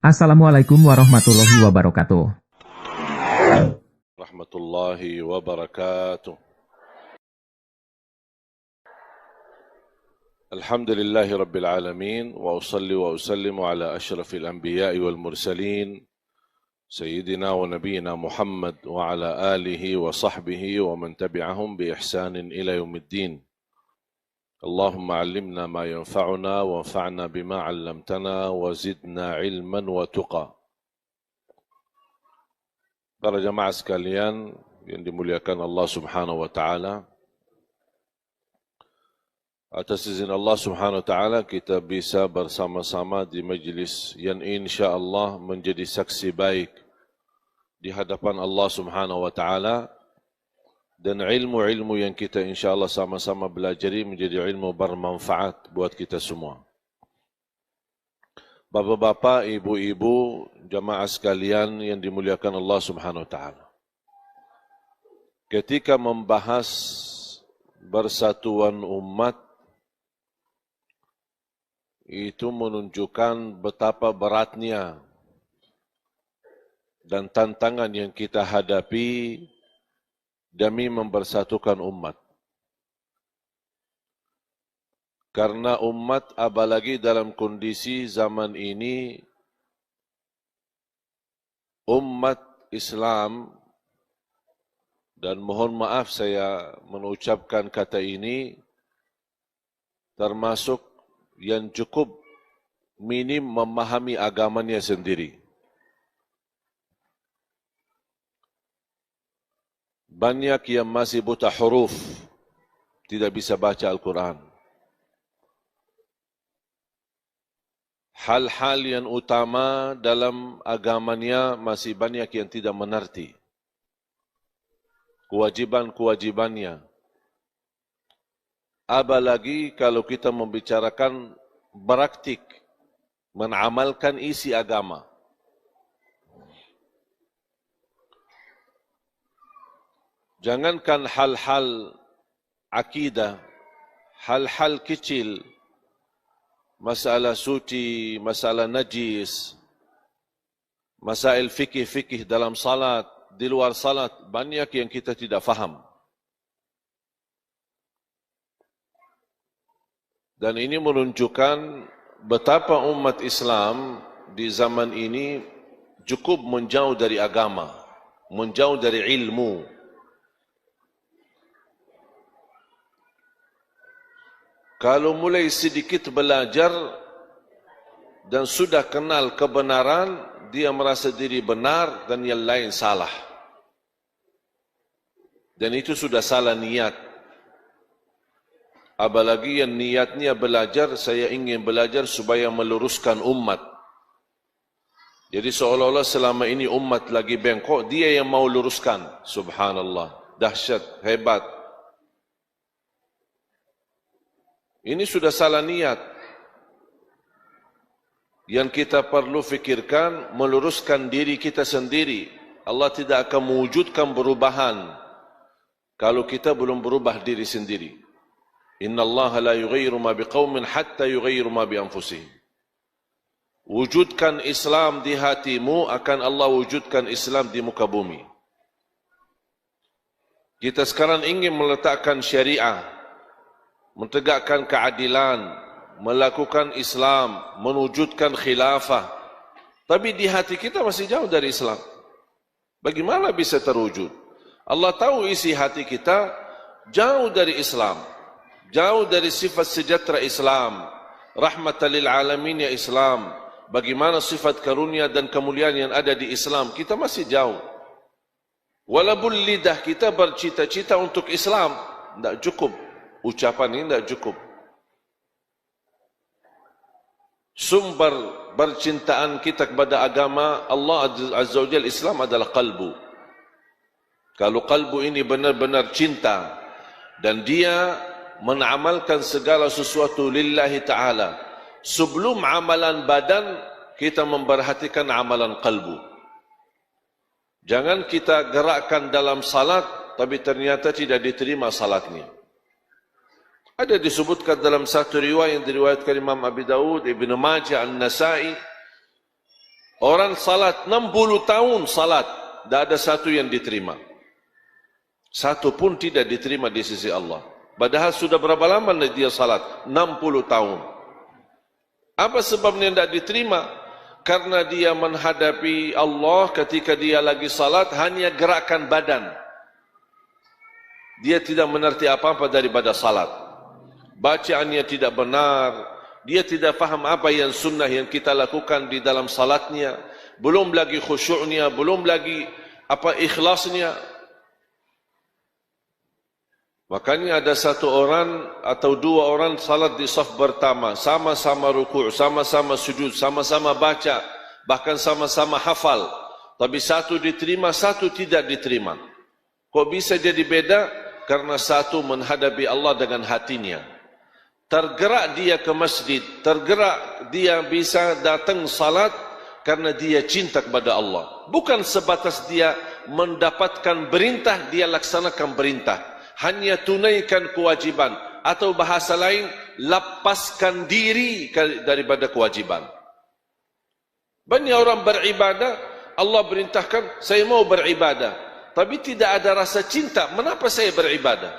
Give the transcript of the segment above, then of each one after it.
Assalamualaikum warahmatullahi wabarakatuh. Rahmatullahi wabarakatuh. Alhamdulillahi rabbil alamin wa usalli wa usallimu ala asyrafil anbiya'i wal mursalin sayyidina wa nabiyyina Muhammad wa ala alihi wa sahbihi wa man tabi'ahum bi ihsanin ila yaumiddin. Allahumma 'allimna ma yanfa'una wa anfa'na bima 'allamtana wa zidna 'ilman wa tuqa. Para jamaah sekalian yang dimuliakan Allah Subhanahu wa taala, atas izin Allah Subhanahu wa taala kita bisa bersama-sama di majlis yang insya-Allah menjadi saksi baik di hadapan Allah Subhanahu wa taala, dan ilmu-ilmu yang kita insya-Allah sama-sama belajari menjadi ilmu bermanfaat buat kita semua. Bapak-bapak, ibu-ibu, jamaah sekalian yang dimuliakan Allah Subhanahu wa taala. Ketika membahas persatuan umat, itu menunjukkan betapa beratnya dan tantangan yang kita hadapi demi mempersatukan umat. Karena umat, apalagi dalam kondisi zaman ini, umat Islam, dan mohon maaf saya mengucapkan kata ini, termasuk yang cukup minim memahami agamanya sendiri. Banyak yang masih buta huruf, tidak bisa baca Al-Quran. Hal-hal yang utama dalam agamanya masih banyak yang tidak mengerti. Kewajiban-kewajibannya. Apalagi kalau kita membicarakan praktik, mengamalkan isi agama. Jangankan hal-hal akidah, hal-hal kecil, masalah suci, masalah najis, masail fikih-fikih dalam salat, di luar salat, banyak yang kita tidak faham. Dan ini menunjukkan betapa umat Islam di zaman ini cukup menjauh dari agama, menjauh dari ilmu. Kalau mulai sedikit belajar dan sudah kenal kebenaran, dia merasa diri benar dan yang lain salah. Dan itu sudah salah niat. Apalagi yang niatnya belajar, saya ingin belajar supaya meluruskan umat. Jadi seolah-olah selama ini umat lagi bengkok, dia yang mau luruskan. Subhanallah, dahsyat, hebat. Ini sudah salah niat. Yang kita perlu fikirkan, meluruskan diri kita sendiri. Allah tidak akan mewujudkan perubahan kalau kita belum berubah diri sendiri. Inna Allah la yughayyiru ma biqaumin hatta yughayyiru ma bi anfusihim. Wujudkan Islam di hatimu, akan Allah wujudkan Islam di muka bumi. Kita sekarang ingin meletakkan syariah, menegakkan keadilan, melakukan Islam, mewujudkan khilafah. Tapi di hati kita masih jauh dari Islam. Bagaimana bisa terwujud? Allah tahu isi hati kita jauh dari Islam, jauh dari sifat sejahtera Islam, rahmatan lil alamin ya Islam. Bagaimana sifat karunia dan kemuliaan yang ada di Islam, kita masih jauh. Walaupun lidah kita bercita-cita untuk Islam, tidak cukup. Ucapan ini tidak cukup. Sumber bercintaan kita kepada agama Allah Azza wa Jalla, Islam adalah kalbu. Kalau kalbu ini benar-benar cinta dan dia menamalkan segala sesuatu lillahi ta'ala, sebelum amalan badan kita memperhatikan amalan kalbu. Jangan kita gerakkan dalam salat tapi ternyata tidak diterima salatnya. Ada disebutkan dalam satu riwayat yang diriwayatkan Imam Abi Dawud, Ibn Majah, An-Nasai, Orang salat 60 tahun salat, tidak ada satu yang diterima. Satu pun tidak diterima di sisi Allah. Padahal sudah berapa lama dia salat? 60 tahun. Apa sebabnya tidak diterima? Karena dia menghadapi Allah ketika dia lagi salat hanya gerakan badan. Dia tidak mengerti apa-apa daripada salat. Bacaannya tidak benar. Dia tidak faham apa yang sunnah yang kita lakukan di dalam salatnya. Belum lagi khusyuknya, belum lagi ikhlasnya. Makanya ada satu orang atau dua orang salat di saf pertama, sama-sama ruku', sama-sama sujud, sama-sama baca, bahkan sama-sama hafal. Tapi satu diterima, satu tidak diterima. Kok bisa jadi beda? Karena satu menghadapi Allah dengan hatinya. Tergerak dia ke masjid, tergerak dia bisa datang salat karena dia cinta kepada Allah. Bukan sebatas dia mendapatkan perintah, dia laksanakan perintah. Hanya tunaikan kewajiban. Atau bahasa lain, lepaskan diri daripada kewajiban. Banyak orang beribadah, Allah perintahkan, saya mau beribadah. Tapi tidak ada rasa cinta, mengapa saya beribadah?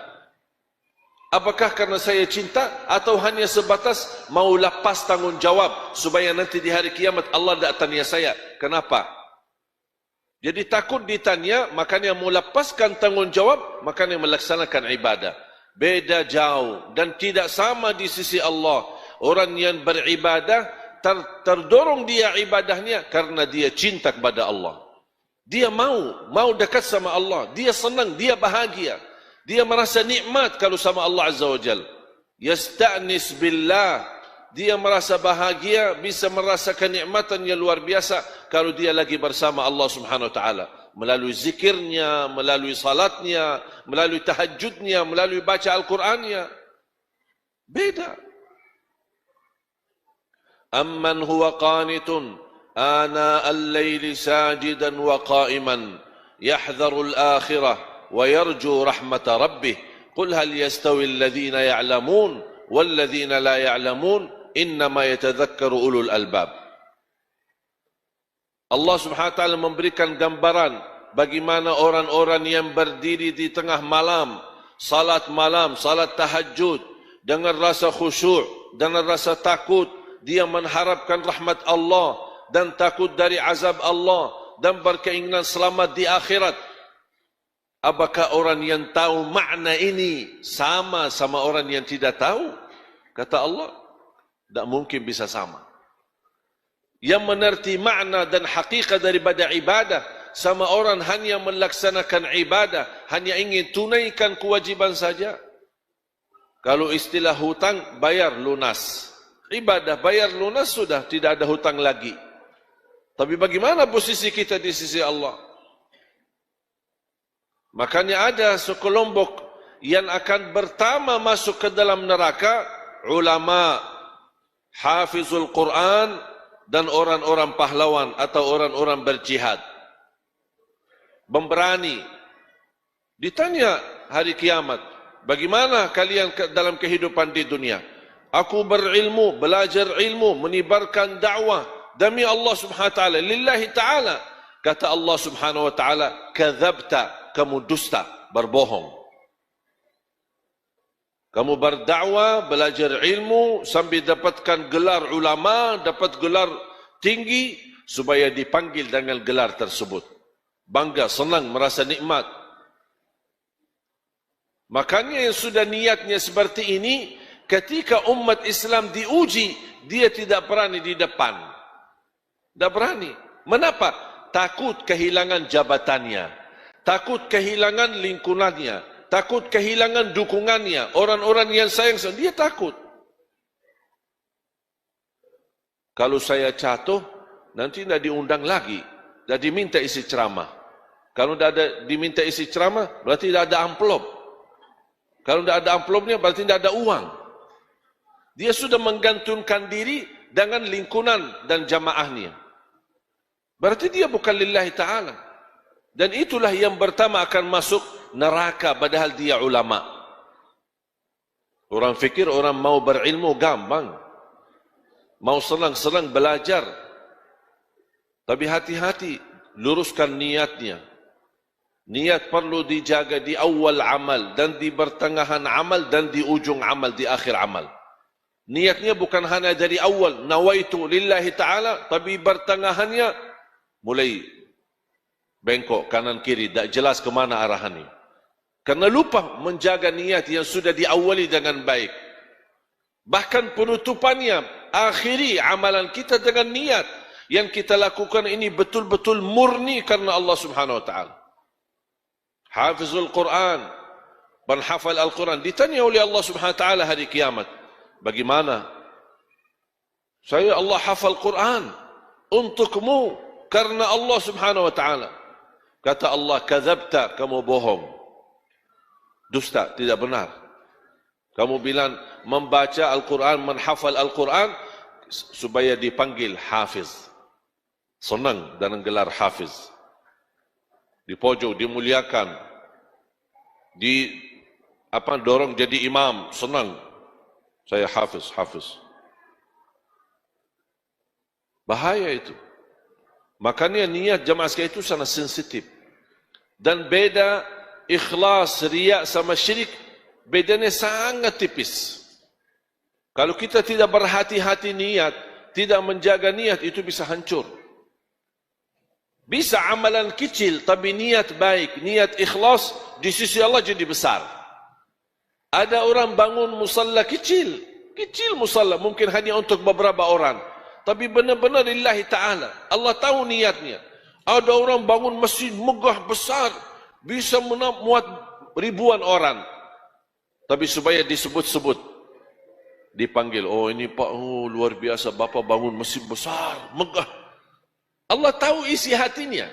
Apakah karena saya cinta atau hanya sebatas mau lepas tanggungjawab supaya nanti di hari kiamat Allah tidak tanya saya, kenapa? Jadi takut ditanya, makanya mau lepaskan tanggungjawab, makanya melaksanakan ibadah. Beda jauh dan tidak sama di sisi Allah. Orang yang beribadah terdorong dia ibadahnya karena dia cinta kepada Allah. Dia mau dekat sama Allah. Dia senang, dia bahagia. Dia merasa nikmat kalau sama Allah Azza wa Jal. Yasta'nis billah. Dia merasa bahagia, bisa merasakan nikmatan yang luar biasa kalau dia lagi bersama Allah Subhanahu wa taala, melalui zikirnya, melalui salatnya, melalui tahajudnya, melalui baca Al-Qur'annya. Beda. Amman huwa qanitun ana al-laili sajidan wa qa'iman yahdharu al-akhirah wa yarju rahmata rabbih qul hal yastawi alladhina ya'lamun walladhina la ya'lamun innama yatadhakkaru ulul albab. Allah Subhanahu wa taala memberikan gambaran bagaimana orang-orang yang berdiri di tengah malam, salat tahajud dengan rasa khusyuk, dengan rasa takut, dia mengharapkan rahmat Allah dan takut dari azab Allah dan berkeinginan selamat di akhirat. Apakah orang yang tahu makna ini sama orang yang tidak tahu? Kata Allah, tidak mungkin bisa sama. Yang mengerti makna dan hakikat daripada ibadah sama orang hanya melaksanakan ibadah, hanya ingin tunaikan kewajiban saja. Kalau istilah hutang, bayar lunas. Ibadah bayar lunas, sudah tidak ada hutang lagi. Tapi bagaimana posisi kita di sisi Allah? Makanya ada sekelompok yang akan pertama masuk ke dalam neraka, ulama, hafizul Quran, dan orang-orang pahlawan atau orang-orang berjihad. Memberani. Ditanya hari kiamat, bagaimana kalian dalam kehidupan di dunia? Aku berilmu, belajar ilmu, menyebarkan dakwah demi Allah Subhanahu wa taala, lillahi taala. Kata Allah Subhanahu wa taala, kadzabta, kamu dusta, berbohong. Kamu berdakwah, belajar ilmu sambil dapatkan gelar ulama, dapat gelar tinggi supaya dipanggil dengan gelar tersebut. Bangga, senang, merasa nikmat. Makanya yang sudah niatnya seperti ini, ketika umat Islam diuji, dia tidak berani di depan. Tidak berani. Mengapa? Takut kehilangan jabatannya. Takut kehilangan lingkungannya. Takut kehilangan dukungannya. Orang-orang yang sayang, dia takut. Kalau saya jatuh, nanti tidak diundang lagi. Tidak diminta isi ceramah. Kalau tidak ada diminta isi ceramah, berarti tidak ada amplop. Kalau tidak ada amplopnya, berarti tidak ada uang. Dia sudah menggantungkan diri dengan lingkungan dan jamaahnya. Berarti dia bukan lillahi ta'ala. Dan itulah yang pertama akan masuk neraka padahal dia ulama. Orang fikir orang mau berilmu gampang. Mau senang-senang belajar. Tapi hati-hati, luruskan niatnya. Niat perlu dijaga di awal amal dan di pertengahan amal dan di ujung amal, di akhir amal. Niatnya bukan hanya dari awal, nawaitu lillahi ta'ala, tapi pertengahannya mulai bengkok kanan kiri, tak jelas ke mana arahannya. Karena lupa menjaga niat yang sudah diawali dengan baik. Bahkan penutupannya, akhiri amalan kita dengan niat yang kita lakukan ini betul-betul murni karena Allah Subhanahu wa taala. Hafizul Quran, penghafal Al-Quran, ditanya oleh Allah Subhanahu wa taala hari kiamat, bagaimana? Saya Allah hafal Quran untukmu karena Allah Subhanahu wa taala. Kata Allah, kadzabta, kamu bohong. Dusta, tidak benar. Kamu bilang membaca Al-Quran, menghafal Al-Quran supaya dipanggil hafiz. Senang dengan gelar hafiz. Di pojok dimuliakan, dorong jadi imam, senang. Saya hafiz. Bahaya itu. Makanya niat jamaah sekalian itu sangat sensitif. Dan beda ikhlas, riya sama syirik, bedanya sangat tipis. Kalau kita tidak berhati-hati niat, tidak menjaga niat, itu bisa hancur. Bisa amalan kecil, tapi niat baik, niat ikhlas, di sisi Allah jadi besar. Ada orang bangun musalla kecil musalla, mungkin hanya untuk beberapa orang. Tapi benar-benar lillahi ta'ala. Allah tahu niatnya. Ada orang bangun masjid megah besar, bisa memuat ribuan orang. Tapi supaya disebut-sebut, dipanggil, oh ini Pak, luar biasa, Bapak bangun masjid besar, megah. Allah tahu isi hatinya.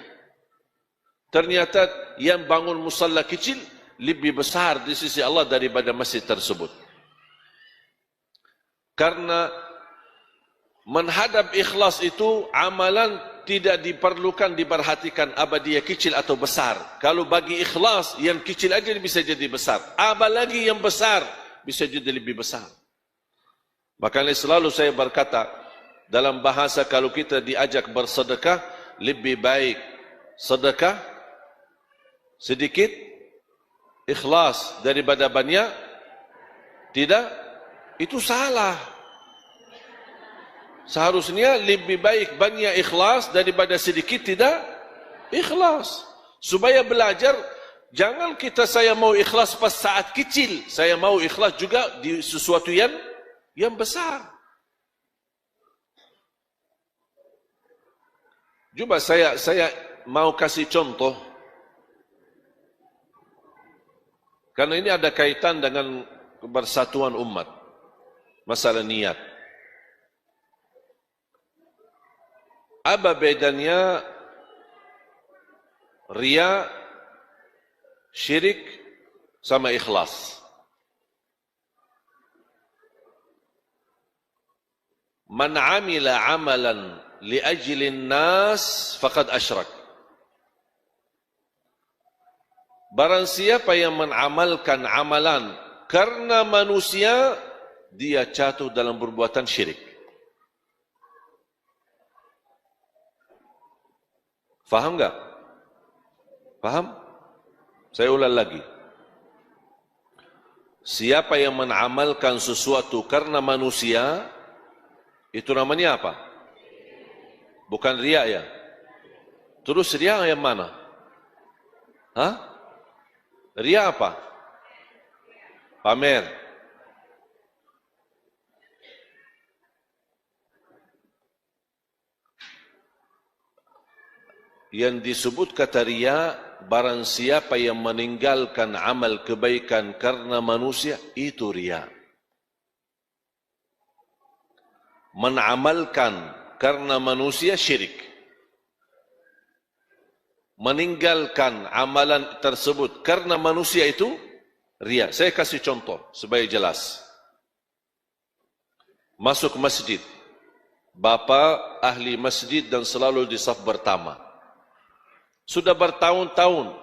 Ternyata yang bangun musalla kecil lebih besar di sisi Allah daripada masjid tersebut. Karena menghadap ikhlas itu amalan tidak diperlukan diperhatikan apa dia kecil atau besar. Kalau bagi ikhlas yang kecil aja bisa jadi besar. Apalagi yang besar bisa jadi lebih besar. Makanya selalu saya berkata, dalam bahasa kalau kita diajak bersedekah, lebih baik sedekah sedikit ikhlas daripada banyak tidak. Itu salah. Seharusnya lebih baik banyak ikhlas daripada sedikit tidak ikhlas. Supaya belajar, jangan kita saya mau ikhlas pas saat kecil, saya mau ikhlas juga di sesuatu yang besar. Coba saya mau kasih contoh, karena ini ada kaitan dengan kebersatuan umat, masalah niat. Apa bedanya riya, syirik sama ikhlas? Man amila amalan li ajlin nas faqad asyrak. Barang siapa yang mengamalkan amalan karena manusia, dia jatuh dalam perbuatan syirik. Faham enggak? Faham? Saya ulang lagi. Siapa yang mengamalkan sesuatu karena manusia, itu namanya apa? Bukan riya ya. Terus riya yang mana? Hah? Riya apa? Pamer. Yang disebut kata riya, barang siapa yang meninggalkan amal kebaikan karena manusia, itu riya. Menamalkan karena manusia, syirik. Meninggalkan amalan tersebut karena manusia, itu riya. Saya kasih contoh supaya jelas. Masuk masjid, bapa ahli masjid dan selalu di saf pertama. Sudah bertahun-tahun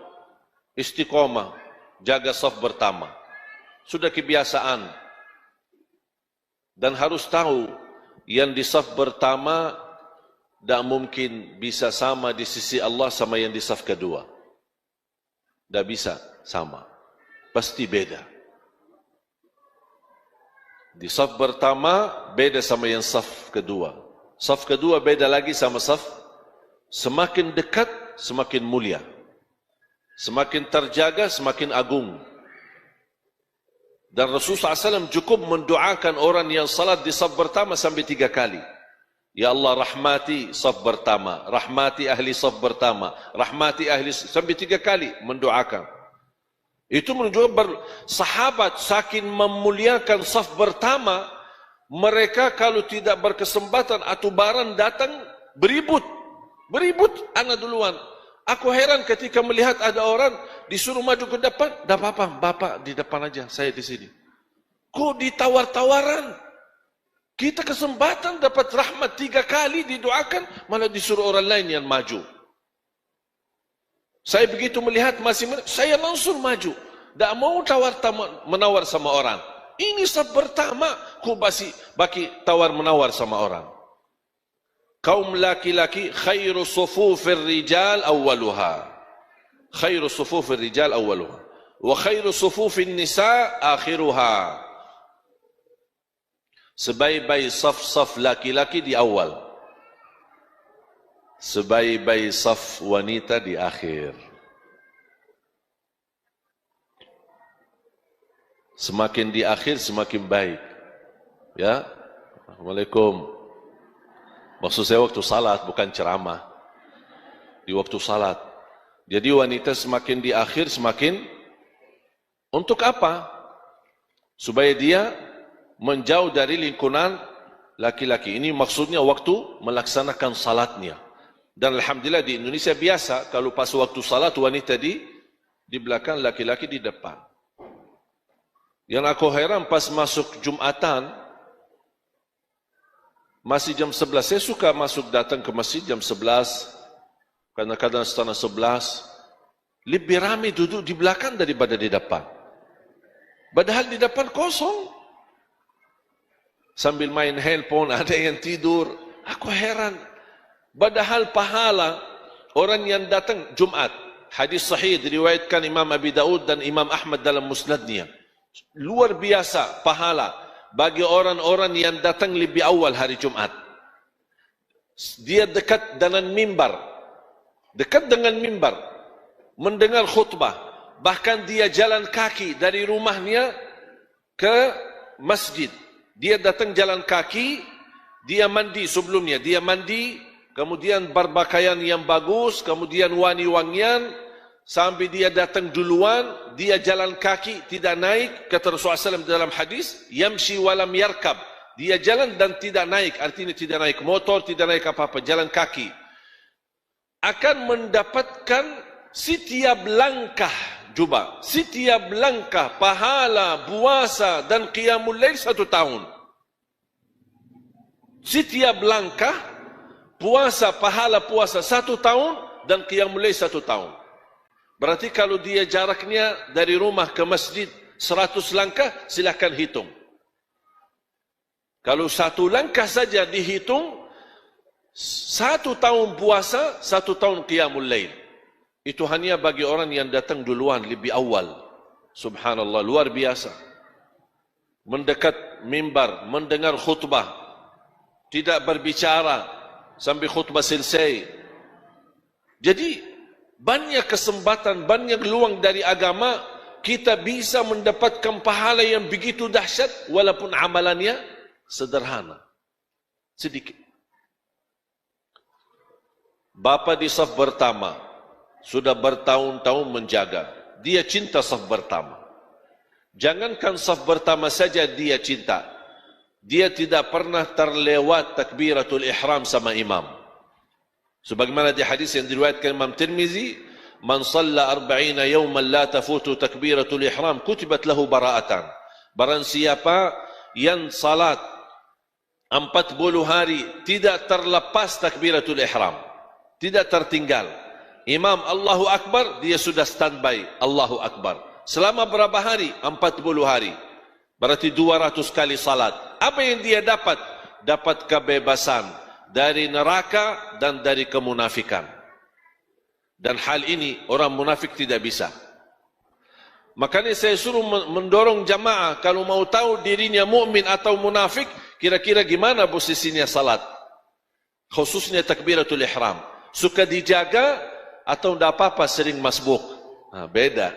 istiqomah jaga saf pertama. Sudah kebiasaan. Dan harus tahu yang di saf pertama tak mungkin bisa sama di sisi Allah sama yang di saf kedua. Tak bisa sama. Pasti beda. Di saf pertama beda sama yang saf kedua. Saf kedua beda lagi sama saf. Semakin dekat, semakin mulia. Semakin terjaga, semakin agung. Dan Rasulullah SAW cukup mendoakan orang yang salat di saf pertama sampai 3 kali. Ya Allah, rahmati saf pertama, rahmati ahli saf pertama, rahmati ahli sampai 3 kali mendoakan. Itu menunjukkan sahabat saking memuliakan saf pertama, mereka kalau tidak berkesempatan atau barang datang beribut, anak duluan. Aku heran ketika melihat ada orang disuruh maju ke depan, dah apa-apa, bapak di depan aja, saya di sini. Kok ditawar-tawaran? Kita kesempatan dapat rahmat 3 kali didoakan, malah disuruh orang lain yang maju. Saya begitu melihat saya langsung maju. Tak mau menawar sama orang. Ini saf pertama, ku baki tawar-menawar sama orang. Kaum laki-laki khairu sufufir rijal awwaluha. Khairu sufufir rijal awwaluha. Wa khairu sufufin nisa akhiruha. Sebaik-baik saf-saf laki-laki di awal. Sebaik-baik saf wanita di akhir. Semakin di akhir semakin baik. Ya. Assalamualaikum. Maksud saya waktu salat, bukan ceramah. Di waktu salat. Jadi wanita semakin di akhir semakin untuk apa? Supaya dia menjauh dari lingkungan laki-laki. Ini maksudnya waktu melaksanakan salatnya. Dan alhamdulillah di Indonesia biasa kalau pas waktu salat wanita di belakang, laki-laki di depan. Yang aku heran pas masuk Jumatan, masih jam 11, saya suka masuk datang ke masjid jam 11, kadang-kadang setengah 11, lebih ramai duduk di belakang daripada di depan. Padahal di depan kosong. Sambil main handphone, ada yang tidur. Aku heran. Padahal pahala orang yang datang Jumat. Hadis sahih diriwayatkan Imam Abi Daud dan Imam Ahmad dalam musnadnya. Luar biasa pahala bagi orang-orang yang datang lebih awal hari Jumat. Dia dekat dengan mimbar. Dekat dengan mimbar. Mendengar khutbah. Bahkan dia jalan kaki dari rumahnya ke masjid. Dia datang jalan kaki, dia mandi sebelumnya. Dia mandi, kemudian berpakaian yang bagus, kemudian wangi-wangian, sampai dia datang duluan, dia jalan kaki, tidak naik, kata Rasulullah SAW dalam hadis, yamshi walam yarkab. Dia jalan dan tidak naik, artinya tidak naik motor, tidak naik apa-apa, jalan kaki. Akan mendapatkan setiap langkah, coba, setiap langkah pahala, puasa dan qiyamul lail 1 tahun. Setiap langkah puasa, pahala puasa 1 tahun dan qiyamul lail 1 tahun. Berarti kalau dia jaraknya dari rumah ke masjid 100 langkah, silakan hitung. Kalau 1 langkah saja dihitung, 1 tahun puasa, 1 tahun qiyamul lail. Itu hanya bagi orang yang datang duluan, lebih awal. Subhanallah, luar biasa. Mendekat mimbar, mendengar khutbah. Tidak berbicara sampai khutbah selesai. Jadi, banyak kesempatan, banyak peluang dari agama, kita bisa mendapatkan pahala yang begitu dahsyat, walaupun amalannya sederhana. Sedikit. Bapa di saf pertama, sudah bertahun-tahun menjaga. Dia cinta saf pertama. Jangankan saf pertama saja dia cinta. Dia tidak pernah terlewat takbiratul ihram sama imam. Sebagaimana di hadis yang diriwayatkan Imam Tirmizi, man shalla 40 yawman la tafutu takbiratul ihram kutibat lahu bara'atan. Barang siapa yang salat 40 hari tidak terlepas takbiratul ihram, tidak tertinggal. Imam Allahu Akbar, dia sudah standby Allahu Akbar. Selama berapa hari? 40 hari. Berarti 200 kali salat. Apa yang dia dapat? Dapat kebebasan, dari neraka dan dari kemunafikan. Dan hal ini orang munafik tidak bisa. Makanya saya suruh mendorong jamaah, kalau mau tahu dirinya mukmin atau munafik, kira-kira gimana posisinya salat. Khususnya takbiratul ihram. Suka dijaga atau tidak apa-apa sering masbuk? Beda.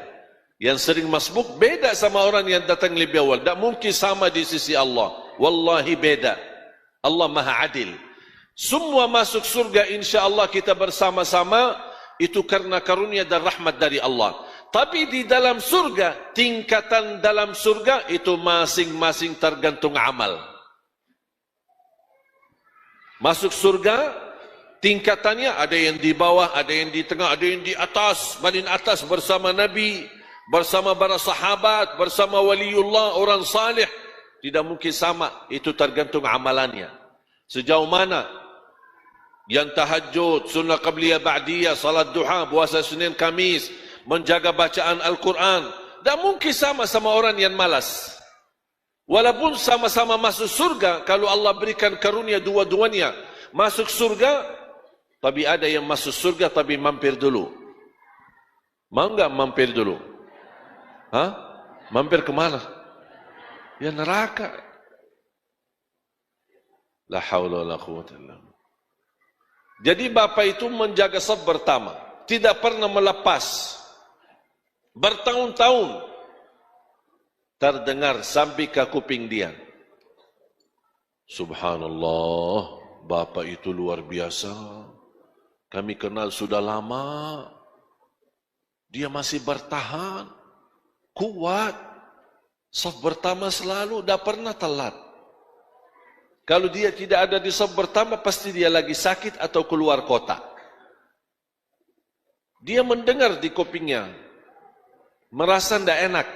Yang sering masbuk beda sama orang yang datang lebih awal. Tak mungkin sama di sisi Allah. Wallahi beda. Allah Maha Adil. Semua masuk surga insya-Allah kita bersama-sama, itu karena karunia dan rahmat dari Allah. Tapi di dalam surga, tingkatan dalam surga itu masing-masing tergantung amal. Masuk surga, tingkatannya ada yang di bawah, ada yang di tengah, ada yang di atas, paling atas bersama Nabi, bersama para sahabat, bersama waliullah, orang salih. Tidak mungkin sama, itu tergantung amalannya. Sejauh mana yang tahajud, sunnah qabliyah ba'diyah, salat duha, puasa Senin Kamis, menjaga bacaan Al-Quran, tak mungkin sama orang yang malas. Walaupun sama-sama masuk surga, kalau Allah berikan karunia dua-duanya masuk surga, tapi ada yang masuk surga tapi mampir dulu. Mau enggak mampir dulu? Mampir kemana? Ya neraka. La haula wa la quwwata illa billah. Jadi Bapak itu menjaga saf pertama, tidak pernah melepas. Bertahun-tahun terdengar sampai ke kuping dia. Subhanallah, Bapak itu luar biasa. Kami kenal sudah lama. Dia masih bertahan, kuat. Saf pertama selalu, tidak pernah telat. Kalau dia tidak ada di saf pertama, pasti dia lagi sakit atau keluar kota. Dia mendengar di kupingnya, merasa tidak enak.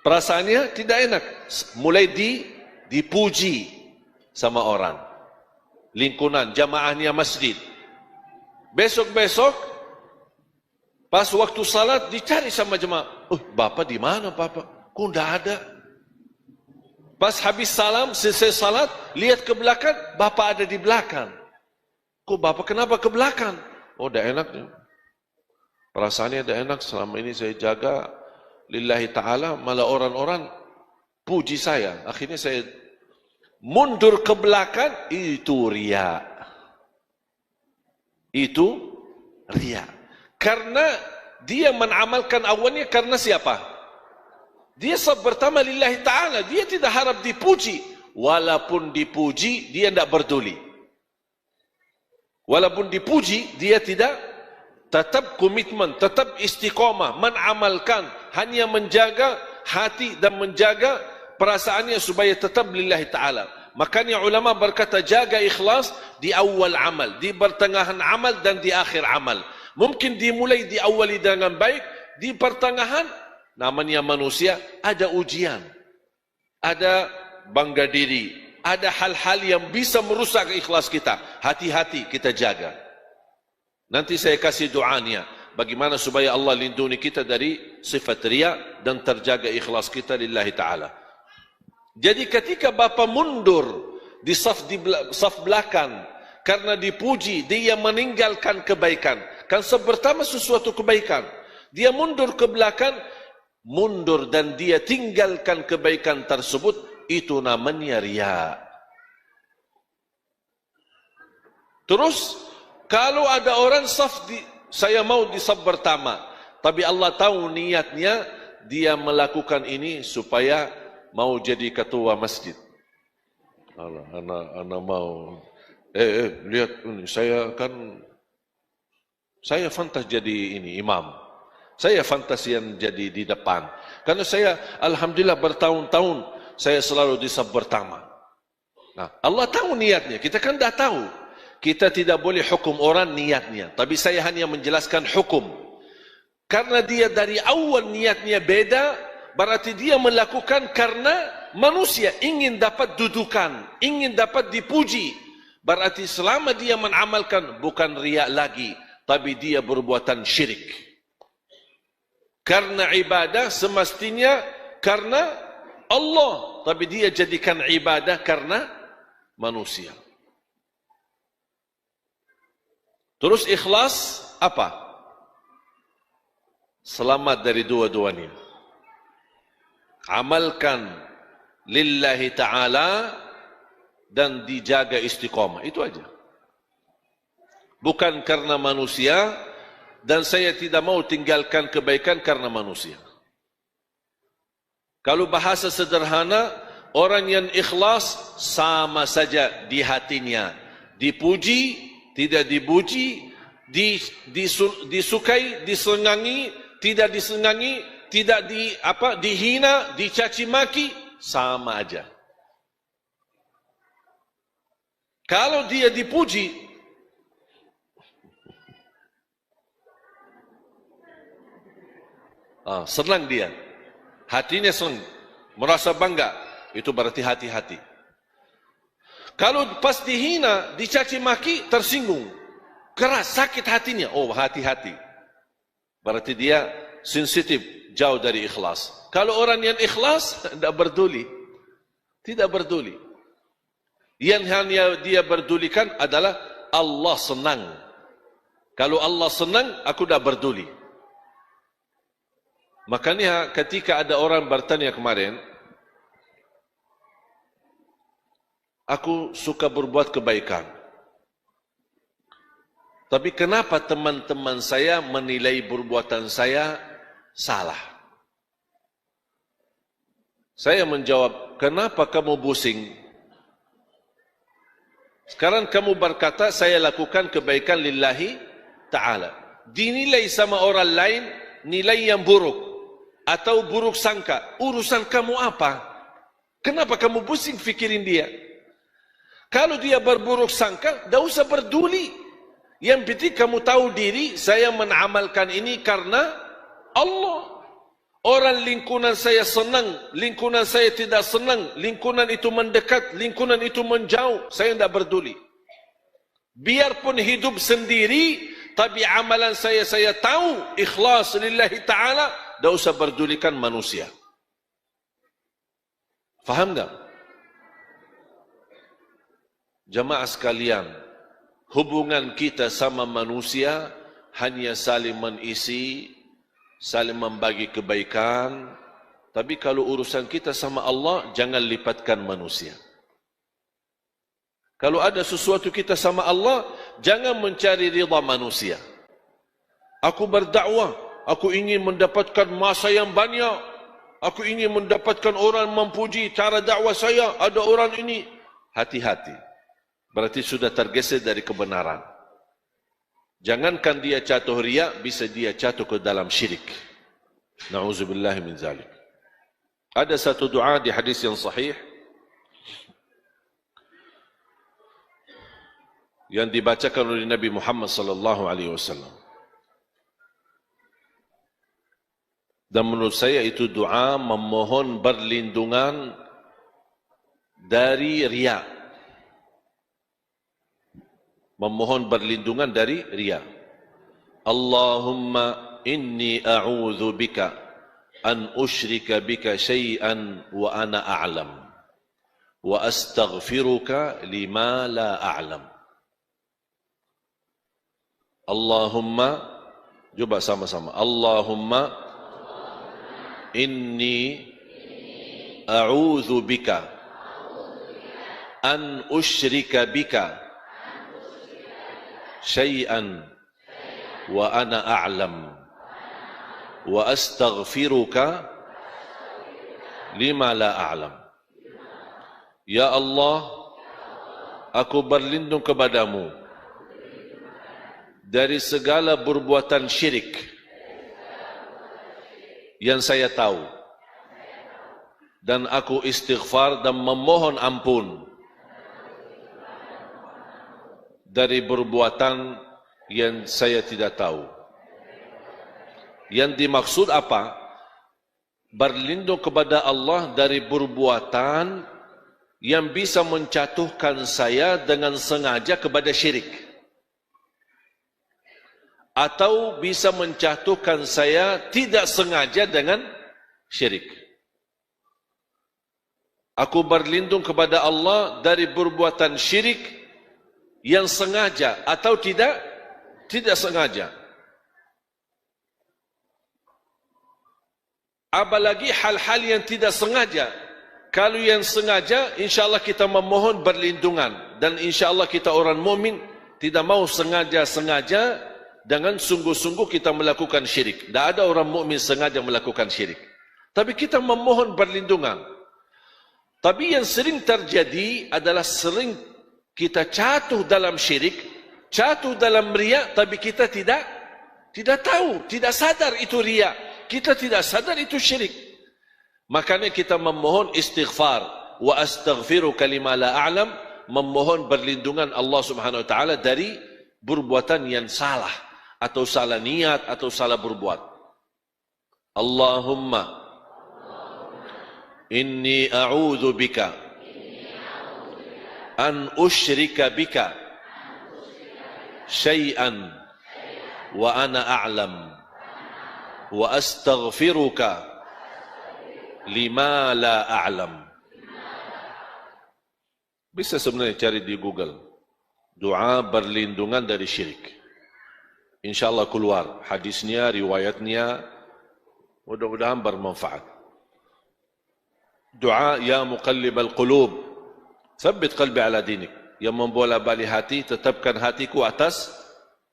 Perasaannya tidak enak. Mulai dipuji sama orang. Lingkungan, jamaahnya masjid. Besok-besok, pas waktu salat, dicari sama jemaah. Bapak di mana Bapak? Kok tidak ada? Pas habis salam, selesai salat, lihat ke belakang, Bapak ada di belakang. Kok Bapak kenapa ke belakang? Tidak enak. Perasaannya tidak enak, selama ini saya jaga lillahi ta'ala, malah orang-orang puji saya. Akhirnya saya mundur ke belakang, itu riya. Itu riya. Karena dia menamalkan awalnya karena siapa? Dia saf pertama lillahi ta'ala, dia tidak harap dipuji. Walaupun dipuji, dia tidak peduli. Walaupun dipuji, dia tidak, tetap komitmen, tetap istiqamah, menamalkan, hanya menjaga hati dan menjaga perasaannya supaya tetap lillahi ta'ala. Makanya ulama berkata jaga ikhlas di awal amal, di pertengahan amal dan di akhir amal. Mungkin dimulai di awali dengan baik, di pertengahan, namanya manusia, ada ujian, ada bangga diri, ada hal-hal yang bisa merusak ikhlas kita. Hati-hati kita jaga. Nanti saya kasih doanya, bagaimana supaya Allah lindungi kita dari sifat riya dan terjaga ikhlas kita lillahi ta'ala. Jadi ketika Bapak mundur di saf belakang, karena dipuji, dia meninggalkan kebaikan. Kan saf pertama sesuatu kebaikan. Dia mundur ke belakang, mundur dan dia tinggalkan kebaikan tersebut, itu namanya riya. Terus, kalau ada orang saya mau di saf pertama, tapi Allah tahu niatnya, dia melakukan ini supaya mau jadi ketua masjid. Anak mau, lihat ini, saya fantas jadi ini imam. Saya fantas yang jadi di depan. Karena saya alhamdulillah bertahun-tahun saya selalu di saf pertama. Nah, Allah tahu niatnya, kita kan dah tahu. Kita tidak boleh hukum orang niatnya, tapi saya hanya menjelaskan hukum. Karena dia dari awal niatnya beda, berarti dia melakukan karena manusia ingin dapat dudukan, ingin dapat dipuji. Berarti selama dia menamalkan bukan riya lagi, tapi dia berbuatan syirik. Karena ibadah semestinya karena Allah, tapi dia jadikan ibadah karena manusia. Terus ikhlas apa? Selamat dari dua-duanya. Amalkan lillahi ta'ala dan dijaga istiqamah. Itu aja. Bukan karena manusia, dan saya tidak mau tinggalkan kebaikan karena manusia. Kalau bahasa sederhana, orang yang ikhlas sama saja di hatinya. Dipuji, tidak dipuji, disukai, disenangi, tidak disenangi, tidak dihina, dicaci maki, sama aja. Kalau dia dipuji, senang dia, hatinya senang, merasa bangga, itu berarti hati-hati. Kalau pas dihina, dicaci maki, tersinggung, keras, sakit hatinya, oh hati-hati, berarti dia sensitif, jauh dari ikhlas. Kalau orang yang ikhlas, tidak peduli, tidak peduli. Yang hanya dia pedulikan adalah Allah senang. Kalau Allah senang, aku tidak peduli. Makanya ketika ada orang bertanya kemarin, aku suka berbuat kebaikan, tapi kenapa teman-teman saya menilai perbuatan saya salah? Saya menjawab, kenapa kamu pusing? Sekarang kamu berkata, saya lakukan kebaikan lillahi ta'ala. Dinilai sama orang lain, nilai yang buruk. Atau buruk sangka. Urusan kamu apa? Kenapa kamu pusing fikirin dia? Kalau dia berburuk sangka, tidak usah peduli. Yang penting kamu tahu diri, saya mengamalkan ini karena Allah. Orang lingkungan saya senang, lingkungan saya tidak senang, lingkungan itu mendekat, lingkungan itu menjauh, saya tidak peduli. Biarpun hidup sendiri, tapi amalan saya tahu, ikhlas lillahi ta'ala, tidak usah pedulikan manusia. Faham tak? Jamaah sekalian, hubungan kita sama manusia hanya saling mengisi, saling membagi kebaikan. Tapi kalau urusan kita sama Allah, jangan lipatkan manusia. Kalau ada sesuatu kita sama Allah, jangan mencari ridha manusia. Aku berdakwah, aku ingin mendapatkan masa yang banyak, aku ingin mendapatkan orang memuji cara dakwah saya, ada orang ini. Hati-hati, berarti sudah tergeser dari kebenaran. Jangankan dia jatuh riya, bisa dia jatuh ke dalam syirik. Na'udzubillah min zalik. Ada satu doa di hadis yang sahih yang dibacakan oleh Nabi Muhammad sallallahu alaihi wasallam. Dan menurut saya itu doa memohon perlindungan dari riya. Memohon perlindungan dari riya. Allahumma inni a'udzu bika an usyrika bika syai'an wa ana a'lam wa astaghfiruka lima la a'lam. Allahumma, coba sama-sama. Allahumma inni a'udzu bika an usyrika bika syai'an wa ana a'lam wa astaghfiruka lima la a'lam. Ya Allah, aku berlindung kepadamu dari segala perbuatan syirik yang saya tahu, dan aku istighfar dan memohon ampun dari perbuatan yang saya tidak tahu. Yang dimaksud apa? Berlindung kepada Allah dari perbuatan yang bisa menjatuhkan saya dengan sengaja kepada syirik, atau bisa menjatuhkan saya tidak sengaja dengan syirik. Aku berlindung kepada Allah dari perbuatan syirik yang sengaja atau tidak sengaja. Apalagi hal-hal yang tidak sengaja. Kalau yang sengaja, insya-Allah kita memohon berlindungan, dan insya-Allah kita orang mukmin tidak mau sengaja-sengaja dengan sungguh-sungguh kita melakukan syirik. Tidak ada orang mukmin sengaja melakukan syirik. Tapi kita memohon berlindungan. Tapi yang sering terjadi adalah sering kita jatuh dalam syirik, jatuh dalam riya, tapi kita tidak tahu, tidak sadar itu riya. Kita tidak sadar itu syirik. Makanya kita memohon istighfar. Wa astaghfiruka lima la a'lam. Memohon berlindungan Allah Subhanahu wa taala dari perbuatan yang salah, atau salah niat, atau salah berbuat. Allahumma inni a'udzu bika an usyrika bika syai'an wa ana a'lam wa astaghfiruka lima la a'lam. Bisa sebenarnya cari di Google doa berlindungan dari syirik. InsyaAllah keluar hadisnya, riwayatnya, mudah-mudahan bermanfaat. Doa ya muqallibal qulub, tsabbit qalbi ala dinik. Yang membola-balik hati, tetapkan hatiku atas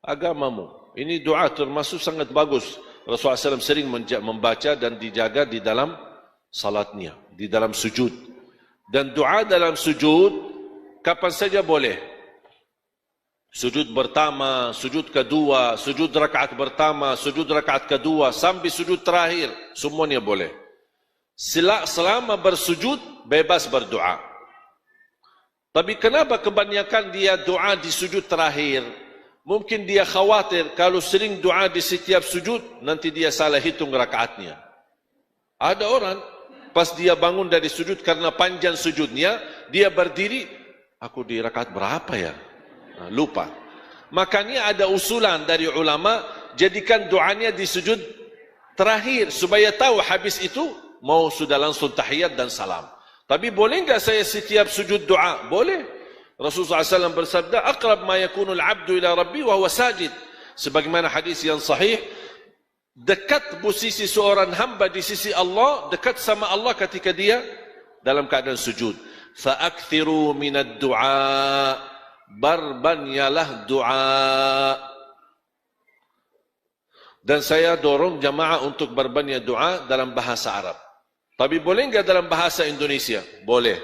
agamamu. Ini doa termasuk sangat bagus. Rasulullah SAW sering membaca dan dijaga di dalam salatnya, di dalam sujud. Dan doa dalam sujud kapan saja boleh. Sujud pertama, sujud kedua, sujud rakaat pertama, sujud rakaat kedua, sampai sujud terakhir, semuanya boleh. Selama bersujud, bebas berdoa. Tapi kenapa kebanyakan dia doa di sujud terakhir? Mungkin dia khawatir kalau sering doa di setiap sujud, nanti dia salah hitung rakaatnya. Ada orang, pas dia bangun dari sujud karena panjang sujudnya, dia berdiri, aku di rakaat berapa ya? Lupa. Makanya ada usulan dari ulama, jadikan doanya di sujud terakhir, supaya tahu habis itu, mau sudah langsung tahiyat dan salam. Tapi boleh enggak saya setiap sujud doa? Boleh. Rasulullah SAW bersabda, aqrab ma yakunul abdu ila rabbi wa huwa sajid. Sebagaimana hadis yang sahih, dekat posisi seorang hamba di sisi Allah, dekat sama Allah ketika dia dalam keadaan sujud. Fa'akthiru minad du'a, barbanyalah doa. Dan saya dorong jamaah untuk berbanyak doa dalam bahasa Arab. Tapi boleh enggak dalam bahasa Indonesia? Boleh.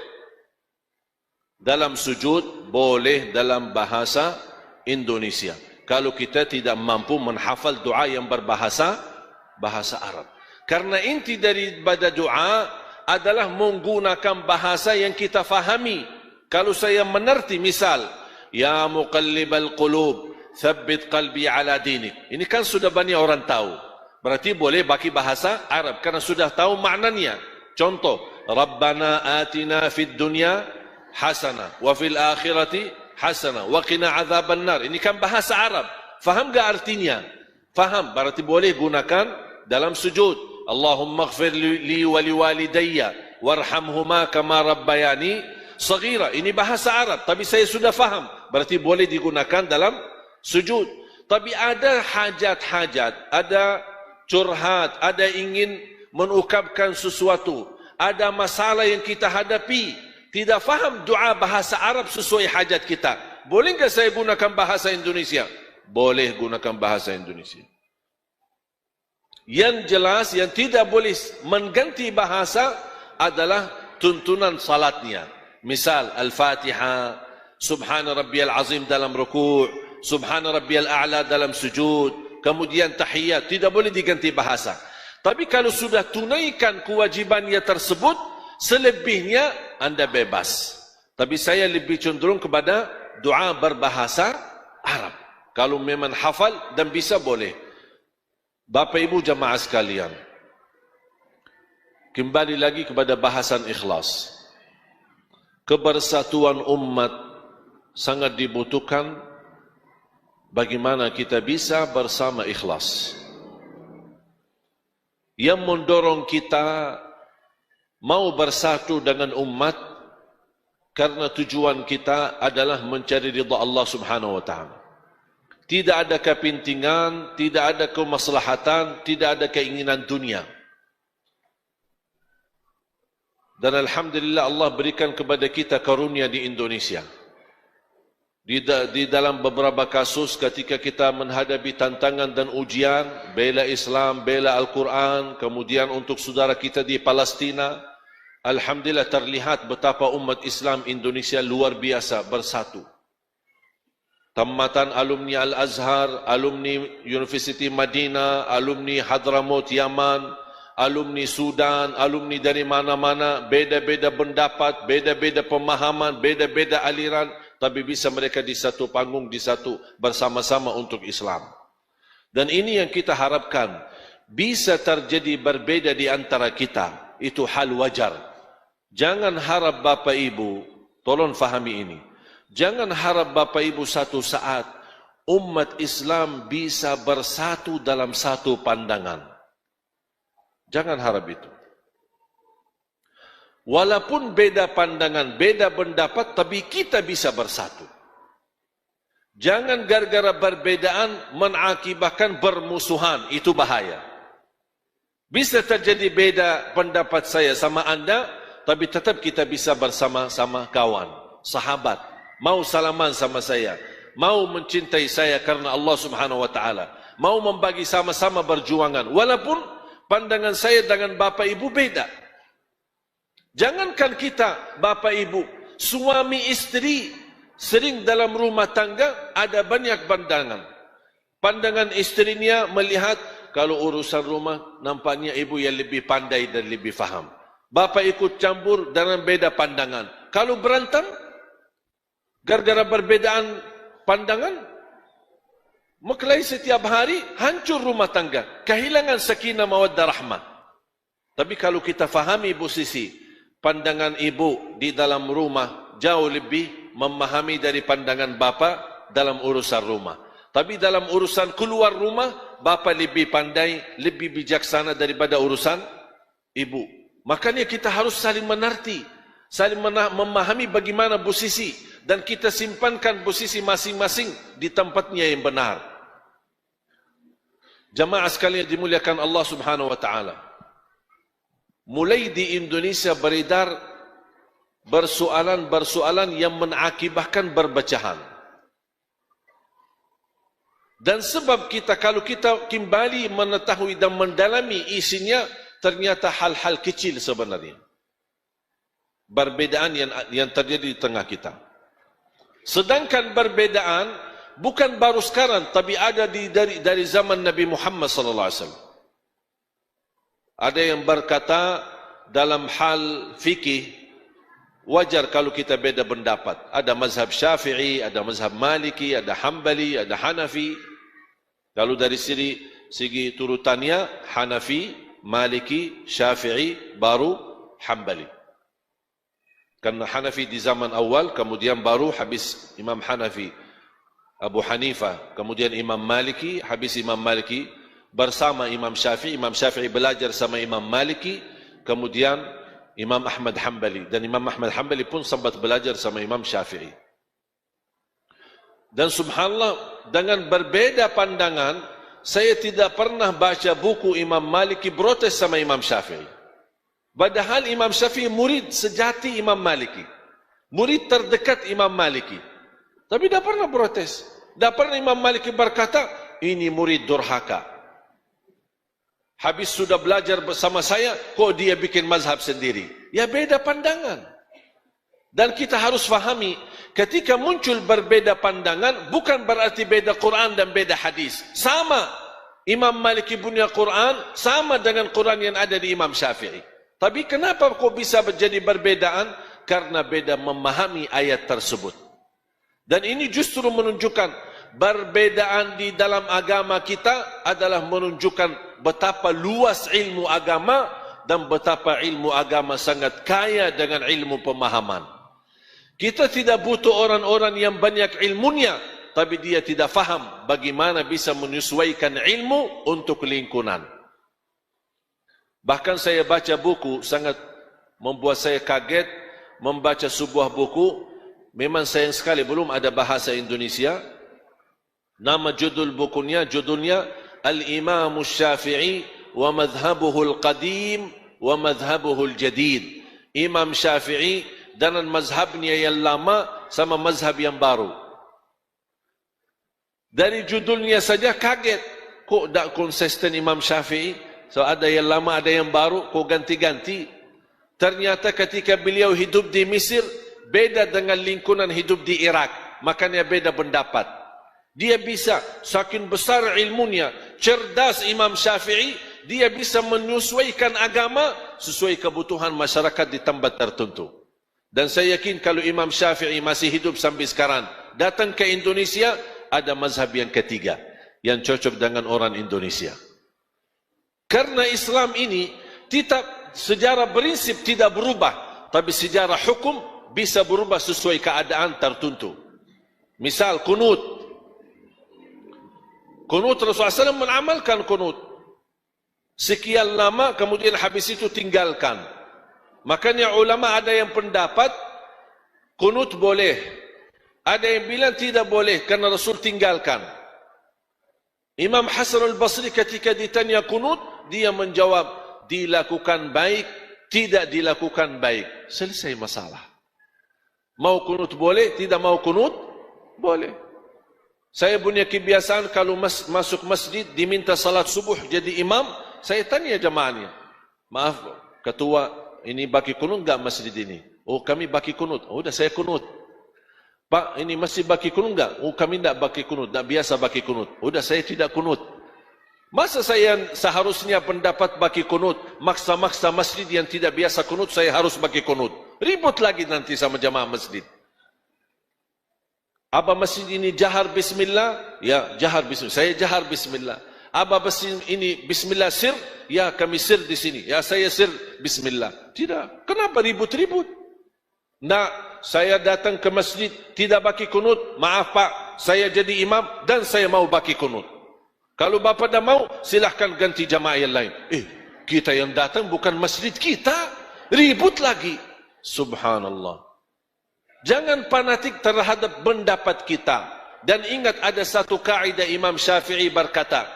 Dalam sujud, boleh dalam bahasa Indonesia. Kalau kita tidak mampu menghafal doa yang berbahasa Arab. Karena inti daripada doa adalah menggunakan bahasa yang kita fahami. Kalau saya mengerti, misal, ya muqallibal qulub, tsabbit qalbi ala dinik. Ini kan sudah banyak orang tahu. Berarti boleh pakai bahasa Arab karena sudah tahu maknanya. Contoh, Rabbana atina fid dunya hasanah wa fil akhirati hasanah wa qina adzaban nar. Ini kan bahasa Arab. Faham enggak artinya? Faham, berarti boleh gunakan dalam sujud. Allahumma ighfir li wa liwalidayya warhamhuma kama rabbayani shaghira. Ini bahasa Arab, tapi saya sudah faham. Berarti boleh digunakan dalam sujud. Tapi ada hajat-hajat, ada curhat, ada ingin mengungkapkan sesuatu, ada masalah yang kita hadapi, tidak faham doa bahasa Arab sesuai hajat kita. Boleh enggak saya gunakan bahasa Indonesia? Boleh gunakan bahasa Indonesia. Yang jelas, yang tidak boleh mengganti bahasa adalah tuntunan salatnya. Misal, Al-Fatihah, Subhana Rabbiyal Azim dalam ruku', Subhana Rabbiyal A'la dalam sujud, kemudian tahiyat, tidak boleh diganti bahasa. Tapi kalau sudah tunaikan kewajibannya tersebut, selebihnya anda bebas. Tapi saya lebih cenderung kepada doa berbahasa Arab. Kalau memang hafal dan bisa, boleh. Bapak Ibu jamaah sekalian, kembali lagi kepada bahasan ikhlas. Kebersatuan umat sangat dibutuhkan. Bagaimana kita bisa bersama ikhlas? Yang mendorong kita mau bersatu dengan umat karena tujuan kita adalah mencari ridha Allah Subhanahu wa taala. Tidak ada kepentingan, tidak ada kemaslahatan, tidak ada keinginan dunia. Dan alhamdulillah Allah berikan kepada kita karunia di Indonesia. Di dalam beberapa kasus ketika kita menghadapi tantangan dan ujian, bela Islam, bela Al-Quran, kemudian untuk saudara kita di Palestina, alhamdulillah terlihat betapa umat Islam Indonesia luar biasa bersatu. Tammatan alumni Al-Azhar, alumni University Madinah, alumni Hadramaut Yaman, alumni Sudan, alumni dari mana-mana, beda-beda pendapat, beda-beda pemahaman, beda-beda aliran, tapi bisa mereka di satu panggung, di satu bersama-sama untuk Islam. Dan ini yang kita harapkan, bisa terjadi berbeda di antara kita, itu hal wajar. Jangan harap Bapak Ibu, tolong fahami ini, jangan harap Bapak Ibu satu saat umat Islam bisa bersatu dalam satu pandangan. Jangan harap itu. Walaupun beda pandangan, beda pendapat, tapi kita bisa bersatu. Jangan gara-gara perbedaan mengakibatkan bermusuhan, itu bahaya. Bisa terjadi beda pendapat saya sama Anda, tapi tetap kita bisa bersama-sama kawan, sahabat, mau salaman sama saya, mau mencintai saya karena Allah Subhanahu wa taala, mau membagi sama-sama berjuangan, walaupun pandangan saya dengan Bapak Ibu beda. Jangankan kita, Bapak Ibu, suami istri sering dalam rumah tangga ada banyak pandangan. Pandangan istrinya melihat kalau urusan rumah nampaknya ibu yang lebih pandai dan lebih faham. Bapak ikut campur dengan beda pandangan. Kalau berantem, gara-gara perbedaan pandangan, mekelahi setiap hari, hancur rumah tangga, kehilangan sakinah mawaddah rahmah. Tapi kalau kita fahami posisi pandangan ibu di dalam rumah jauh lebih memahami dari pandangan bapa dalam urusan rumah. Tapi dalam urusan keluar rumah, bapa lebih pandai, lebih bijaksana daripada urusan ibu. Makanya kita harus saling mengerti, saling memahami bagaimana posisi, dan kita simpankan posisi masing-masing di tempatnya yang benar. Jamaah sekalian dimuliakan Allah Subhanahu wa taala. Mulai di Indonesia beredar persoalan yang mengakibatkan perpecahan. Dan sebab kita, kalau kita kembali mengetahui dan mendalami isinya, ternyata hal-hal kecil sebenarnya. Perbedaan yang terjadi di tengah kita. Sedangkan perbedaan bukan baru sekarang, tapi ada dari zaman Nabi Muhammad sallallahu alaihi wasallam. Ada yang berkata dalam hal fikih wajar kalau kita beda pendapat. Ada mazhab Syafi'i, ada mazhab Maliki, ada Hambali, ada Hanafi. Kalau dari segi turutannya Hanafi, Maliki, Syafi'i, baru Hambali. Karena Hanafi di zaman awal, kemudian baru habis Imam Hanafi, Abu Hanifah, kemudian Imam Maliki, habis Imam Maliki bersama Imam Syafi'i belajar sama Imam Maliki, kemudian Imam Ahmad Hambali, dan Imam Ahmad Hambali pun sempat belajar sama Imam Syafi'i. Dan subhanallah, dengan berbeda pandangan, saya tidak pernah baca buku Imam Maliki protes sama Imam Syafi'i. Padahal Imam Syafi'i murid sejati Imam Maliki, murid terdekat Imam Maliki, tapi tidak pernah protes. Tidak pernah Imam Maliki berkata, ini murid durhaka, habis sudah belajar bersama saya, kok dia bikin mazhab sendiri. Ya beda pandangan. Dan kita harus fahami, ketika muncul berbeda pandangan, bukan berarti beda Quran dan beda hadis. Sama, Imam Maliki punya Quran, sama dengan Quran yang ada di Imam Syafi'i. Tapi kenapa kok bisa menjadi perbedaan? Karena beda memahami ayat tersebut. Dan ini justru menunjukkan perbedaan di dalam agama kita adalah menunjukkan betapa luas ilmu agama dan betapa ilmu agama sangat kaya dengan ilmu pemahaman. Kita tidak butuh orang-orang yang banyak ilmunya, tapi dia tidak faham bagaimana bisa menyesuaikan ilmu untuk lingkungan. Bahkan saya baca buku sangat membuat saya kaget membaca sebuah buku. Memang sayang sekali belum ada bahasa Indonesia. Nama judulnya Al-Imam Syafi'i wa madhhabuhu al-qadim wa madhhabuhu al-jadid. Imam Syafi'i dan mazhabnya yang lama sama mazhab yang baru. Dari judulnya saja kaget. Kok tak konsisten Imam Syafi'i? So ada yang lama, ada yang baru, kok ganti-ganti? Ternyata ketika beliau hidup di Mesir, beda dengan lingkungan hidup di Iraq. Makanya beda pendapat. Dia bisa, saking besar ilmunya, cerdas Imam Syafi'i, dia bisa menyesuaikan agama sesuai kebutuhan masyarakat di tempat tertentu. Dan saya yakin kalau Imam Syafi'i masih hidup sampai sekarang, datang ke Indonesia, ada mazhab yang ketiga yang cocok dengan orang Indonesia. Karena Islam ini tidak secara prinsip tidak berubah, tapi secara hukum bisa berubah sesuai keadaan tertentu. Misal kunut. Kunut Rasulullah SAW mengamalkan kunut. Sekian lama kemudian habis itu tinggalkan. Makanya ulama ada yang pendapat kunut boleh. Ada yang bilang tidak boleh karena Rasul tinggalkan. Imam Hasan al-Basri ketika ditanya kunut, dia menjawab dilakukan baik, tidak dilakukan baik. Selesai masalah. Mau kunut boleh, tidak mau kunut boleh. Saya punya kebiasaan kalau masuk masjid diminta salat subuh jadi imam, saya tanya jamaahnya, maaf ketua, ini baki kunut enggak masjid ini? Oh kami baki kunut. Oh, udah saya kunut. Pak, ini masih baki kunut enggak? Oh kami enggak baki kunut, enggak biasa baki kunut. Udah saya tidak kunut. Masa saya seharusnya pendapat baki kunut, maksa-maksa masjid yang tidak biasa kunut, saya harus baki kunut. Ribut lagi nanti sama jamaah masjid. Apa masjid ini jahar bismillah? Ya, jahar bismillah. Saya jahar bismillah. Apa masjid ini bismillah sir? Ya, kami sir di sini. Ya, saya sir bismillah. Tidak. Kenapa ribut-ribut? Nah, saya datang ke masjid tidak baki kunut. Maaf Pak, saya jadi imam dan saya mau baki kunut. Kalau Bapak dah mau, silahkan ganti jamaah yang lain. Kita yang datang bukan masjid kita. Ribut lagi. Subhanallah. Jangan fanatik terhadap pendapat kita. Dan ingat ada satu kaidah Imam Syafi'i berkata,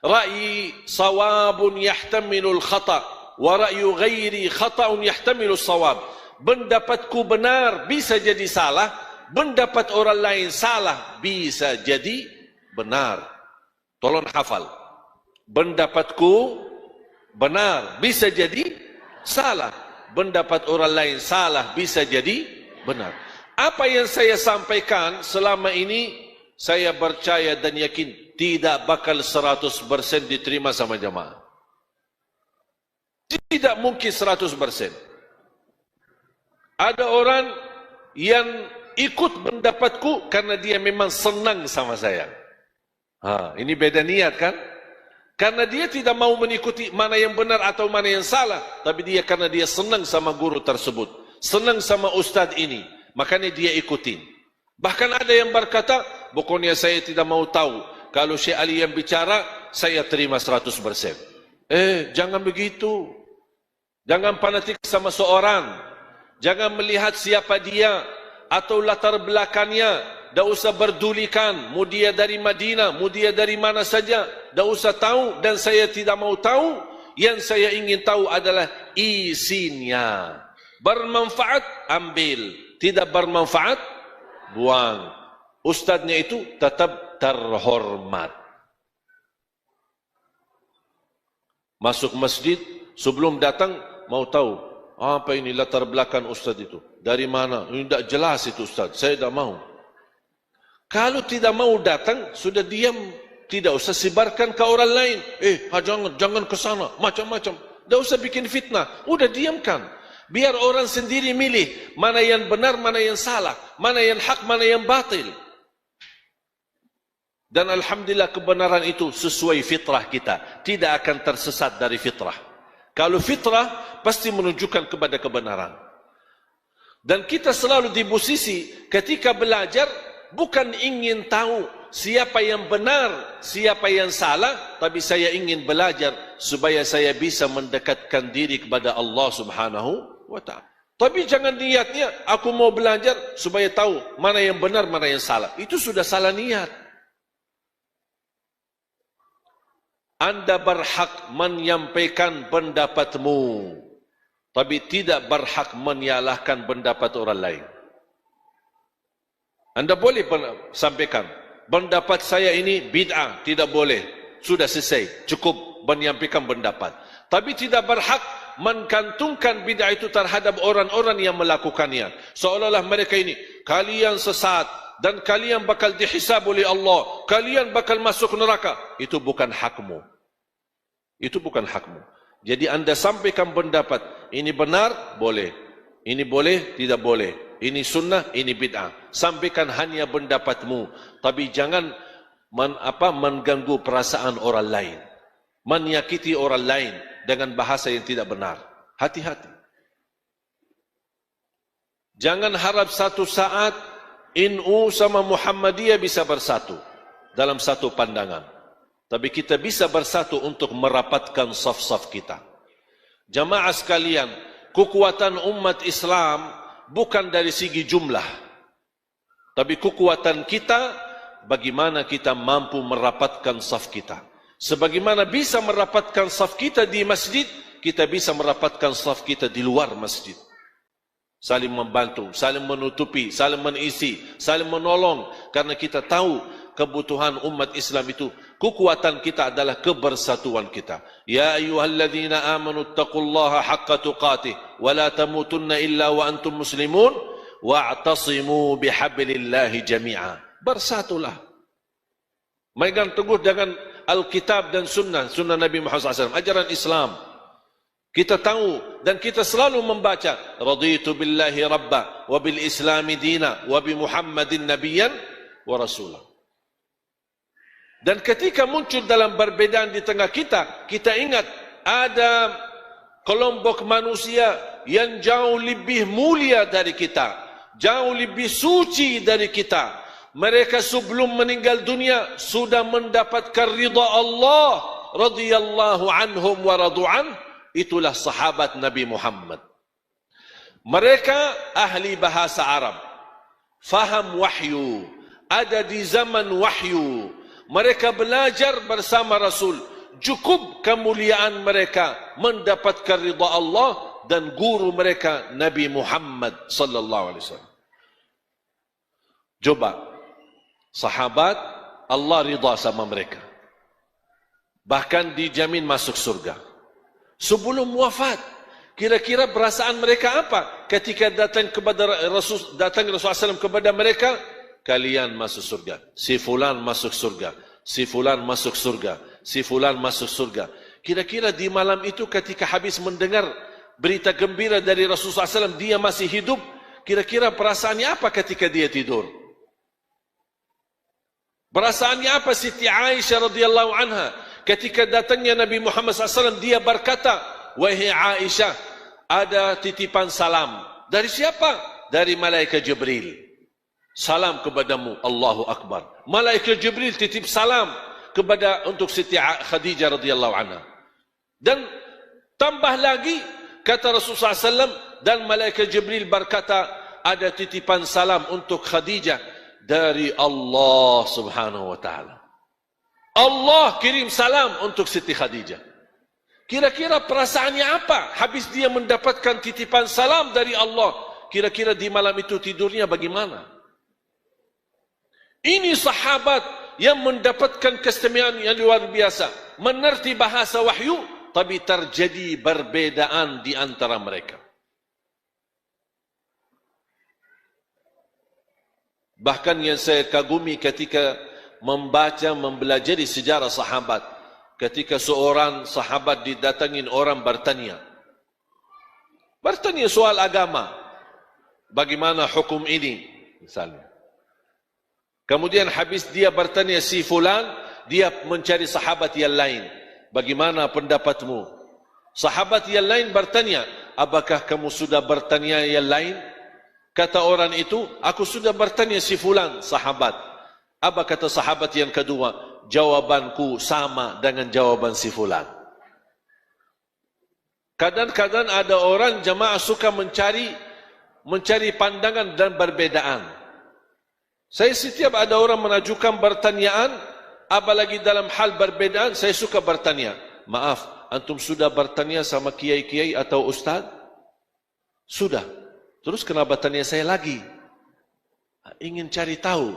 Ra'yi sawabun yahtamilul khata' wa ra'yu ghairi khata'un yahtamilul sawab. Pendapatku benar bisa jadi salah, pendapat orang lain salah bisa jadi benar. Tolong hafal. Pendapatku benar bisa jadi salah, pendapat orang lain salah bisa jadi benar. Apa yang saya sampaikan selama ini, saya percaya dan yakin tidak bakal 100% diterima sama jamaah. Tidak mungkin 100%. Ada orang yang ikut pendapatku karena dia memang senang sama saya. Ini beda niat kan? Karena dia tidak mau mengikuti mana yang benar atau mana yang salah, tapi dia karena dia senang sama guru tersebut, senang sama ustaz ini, makanya dia ikutin. Bahkan ada yang berkata, pokoknya saya tidak mau tahu, kalau Syekh Ali yang bicara, saya terima 100%. Jangan begitu. Jangan fanatik sama seorang. Jangan melihat siapa dia atau latar belakangnya. Tak usah berdulikan, mau dia dari Madinah, mau dia dari mana saja. Tak usah tahu dan saya tidak mau tahu. Yang saya ingin tahu adalah isinya. Bermanfaat, ambil. Tidak bermanfaat, buang. Ustadznya itu tetap terhormat. Masuk masjid, sebelum datang, mau tahu. Apa ini latar belakang ustadz itu? Dari mana? Ini tidak jelas itu ustadz, saya tidak mau. Kalau tidak mau datang, sudah diam. Tidak usah sebarkan ke orang lain. Jangan ke sana, macam-macam. Tidak usah bikin fitnah. Udah diamkan. Biar orang sendiri milih mana yang benar, mana yang salah, mana yang hak, mana yang batil. Dan alhamdulillah kebenaran itu sesuai fitrah kita. Tidak akan tersesat dari fitrah. Kalau fitrah pasti menunjukkan kepada kebenaran. Dan kita selalu di posisi ketika belajar bukan ingin tahu siapa yang benar, siapa yang salah, tapi saya ingin belajar supaya saya bisa mendekatkan diri kepada Allah Subhanahu wa ta'ala. Tapi jangan niatnya, aku mau belajar supaya tahu mana yang benar, mana yang salah. Itu sudah salah niat. Anda berhak menyampaikan pendapatmu, tapi tidak berhak menyalahkan pendapat orang lain. Anda boleh sampaikan, pendapat saya ini bid'ah, tidak boleh. Sudah selesai, cukup menyampaikan pendapat. Tapi tidak berhak menggantungkan bid'ah itu terhadap orang-orang yang melakukannya. Seolah-olah mereka ini, kalian sesat dan kalian bakal dihisab oleh Allah, kalian bakal masuk neraka. Itu bukan hakmu. Itu bukan hakmu. Jadi anda sampaikan pendapat, ini benar, boleh. Ini boleh, tidak boleh. Ini sunnah, ini bid'ah. Sampaikan hanya pendapatmu. Tapi jangan mengganggu perasaan orang lain. Menyakiti orang lain dengan bahasa yang tidak benar. Hati-hati. Jangan harap satu saat NU sama Muhammadiyah bisa bersatu dalam satu pandangan. Tapi kita bisa bersatu untuk merapatkan saf-saf kita. Jamaah sekalian, kekuatan umat Islam bukan dari segi jumlah. Tapi kekuatan kita, bagaimana kita mampu merapatkan saf kita. Sebagaimana bisa merapatkan saf kita di masjid, kita bisa merapatkan saf kita di luar masjid. Saling membantu, saling menutupi, saling mengisi, saling menolong. Karena kita tahu kebutuhan umat Islam itu, kekuatan kita adalah kebersatuan kita. Ya ayyuhalladzina amanu taqullaha haqqa tuqatih wa la tamutunna illa wa antum muslimun wa'tasimu bihablillahi jami'a. Bersatulah. Megang teguh dengan Alkitab dan sunnah Nabi Muhammad SAW, ajaran Islam. Kita tahu dan kita selalu membaca, raditu billahi rabba wa bil islami dina wa bi Muhammadin nabiyyan wa rasulah. Dan ketika muncul dalam perbedaan di tengah kita, kita ingat ada kelompok manusia yang jauh lebih mulia dari kita, jauh lebih suci dari kita. Mereka sebelum meninggal dunia sudah mendapatkan ridha Allah radhiyallahu anhum wa radu'an. Itulah sahabat Nabi Muhammad. Mereka ahli bahasa Arab, faham wahyu, ada di zaman wahyu. Mereka belajar bersama Rasul. Cukup kemuliaan mereka mendapatkan ridha Allah dan guru mereka Nabi Muhammad sallallahu alaihi wasallam. Coba sahabat, Allah ridha sama mereka. Bahkan dijamin masuk surga. Sebelum wafat, kira-kira perasaan mereka apa ketika datang Rasulullah SAW kepada mereka? Kalian masuk surga. Si fulan masuk surga. Si fulan masuk surga. Si fulan masuk surga. Kira-kira di malam itu ketika habis mendengar berita gembira dari Rasulullah SAW, dia masih hidup. Kira-kira perasaannya apa ketika dia tidur? Perasaannya apa Siti Aisyah radhiyallahu anha ketika datangnya Nabi Muhammad SAW? Dia berkata, wahai Aisyah, ada titipan salam. Dari siapa? Dari malaikat Jibril. Salam kepadamu. Allahu Akbar. Malaikat Jibril titip salam untuk Siti Khadijah radhiyallahu anha. Dan tambah lagi kata Rasulullah SAW, dan malaikat Jibril berkata, ada titipan salam untuk Khadijah dari Allah subhanahu wa ta'ala. Allah kirim salam untuk Siti Khadijah. Kira-kira perasaannya apa habis dia mendapatkan titipan salam dari Allah? Kira-kira di malam itu tidurnya bagaimana? Ini sahabat yang mendapatkan keistimewaan yang luar biasa, mengerti bahasa wahyu, tapi terjadi perbedaan di antara mereka. Bahkan yang saya kagumi ketika mempelajari sejarah sahabat, ketika seorang sahabat didatangin orang bertanya soal agama, bagaimana hukum ini misalnya. Kemudian habis dia bertanya si fulan, dia mencari sahabat yang lain, bagaimana pendapatmu? Sahabat yang lain bertanya, apakah kamu sudah bertanya yang lain? Kata orang itu, aku sudah bertanya si fulan sahabat. Apa kata sahabat yang kedua? Jawabanku sama dengan jawaban si fulan. Kadang-kadang ada orang jamaah suka mencari pandangan dan perbedaan. Saya setiap ada orang mengajukan pertanyaan, apalagi dalam hal perbedaan, saya suka bertanya. Maaf, antum sudah bertanya sama kiai-kiai atau ustaz? Sudah. Terus kenapa tanya saya lagi? Ingin cari tahu.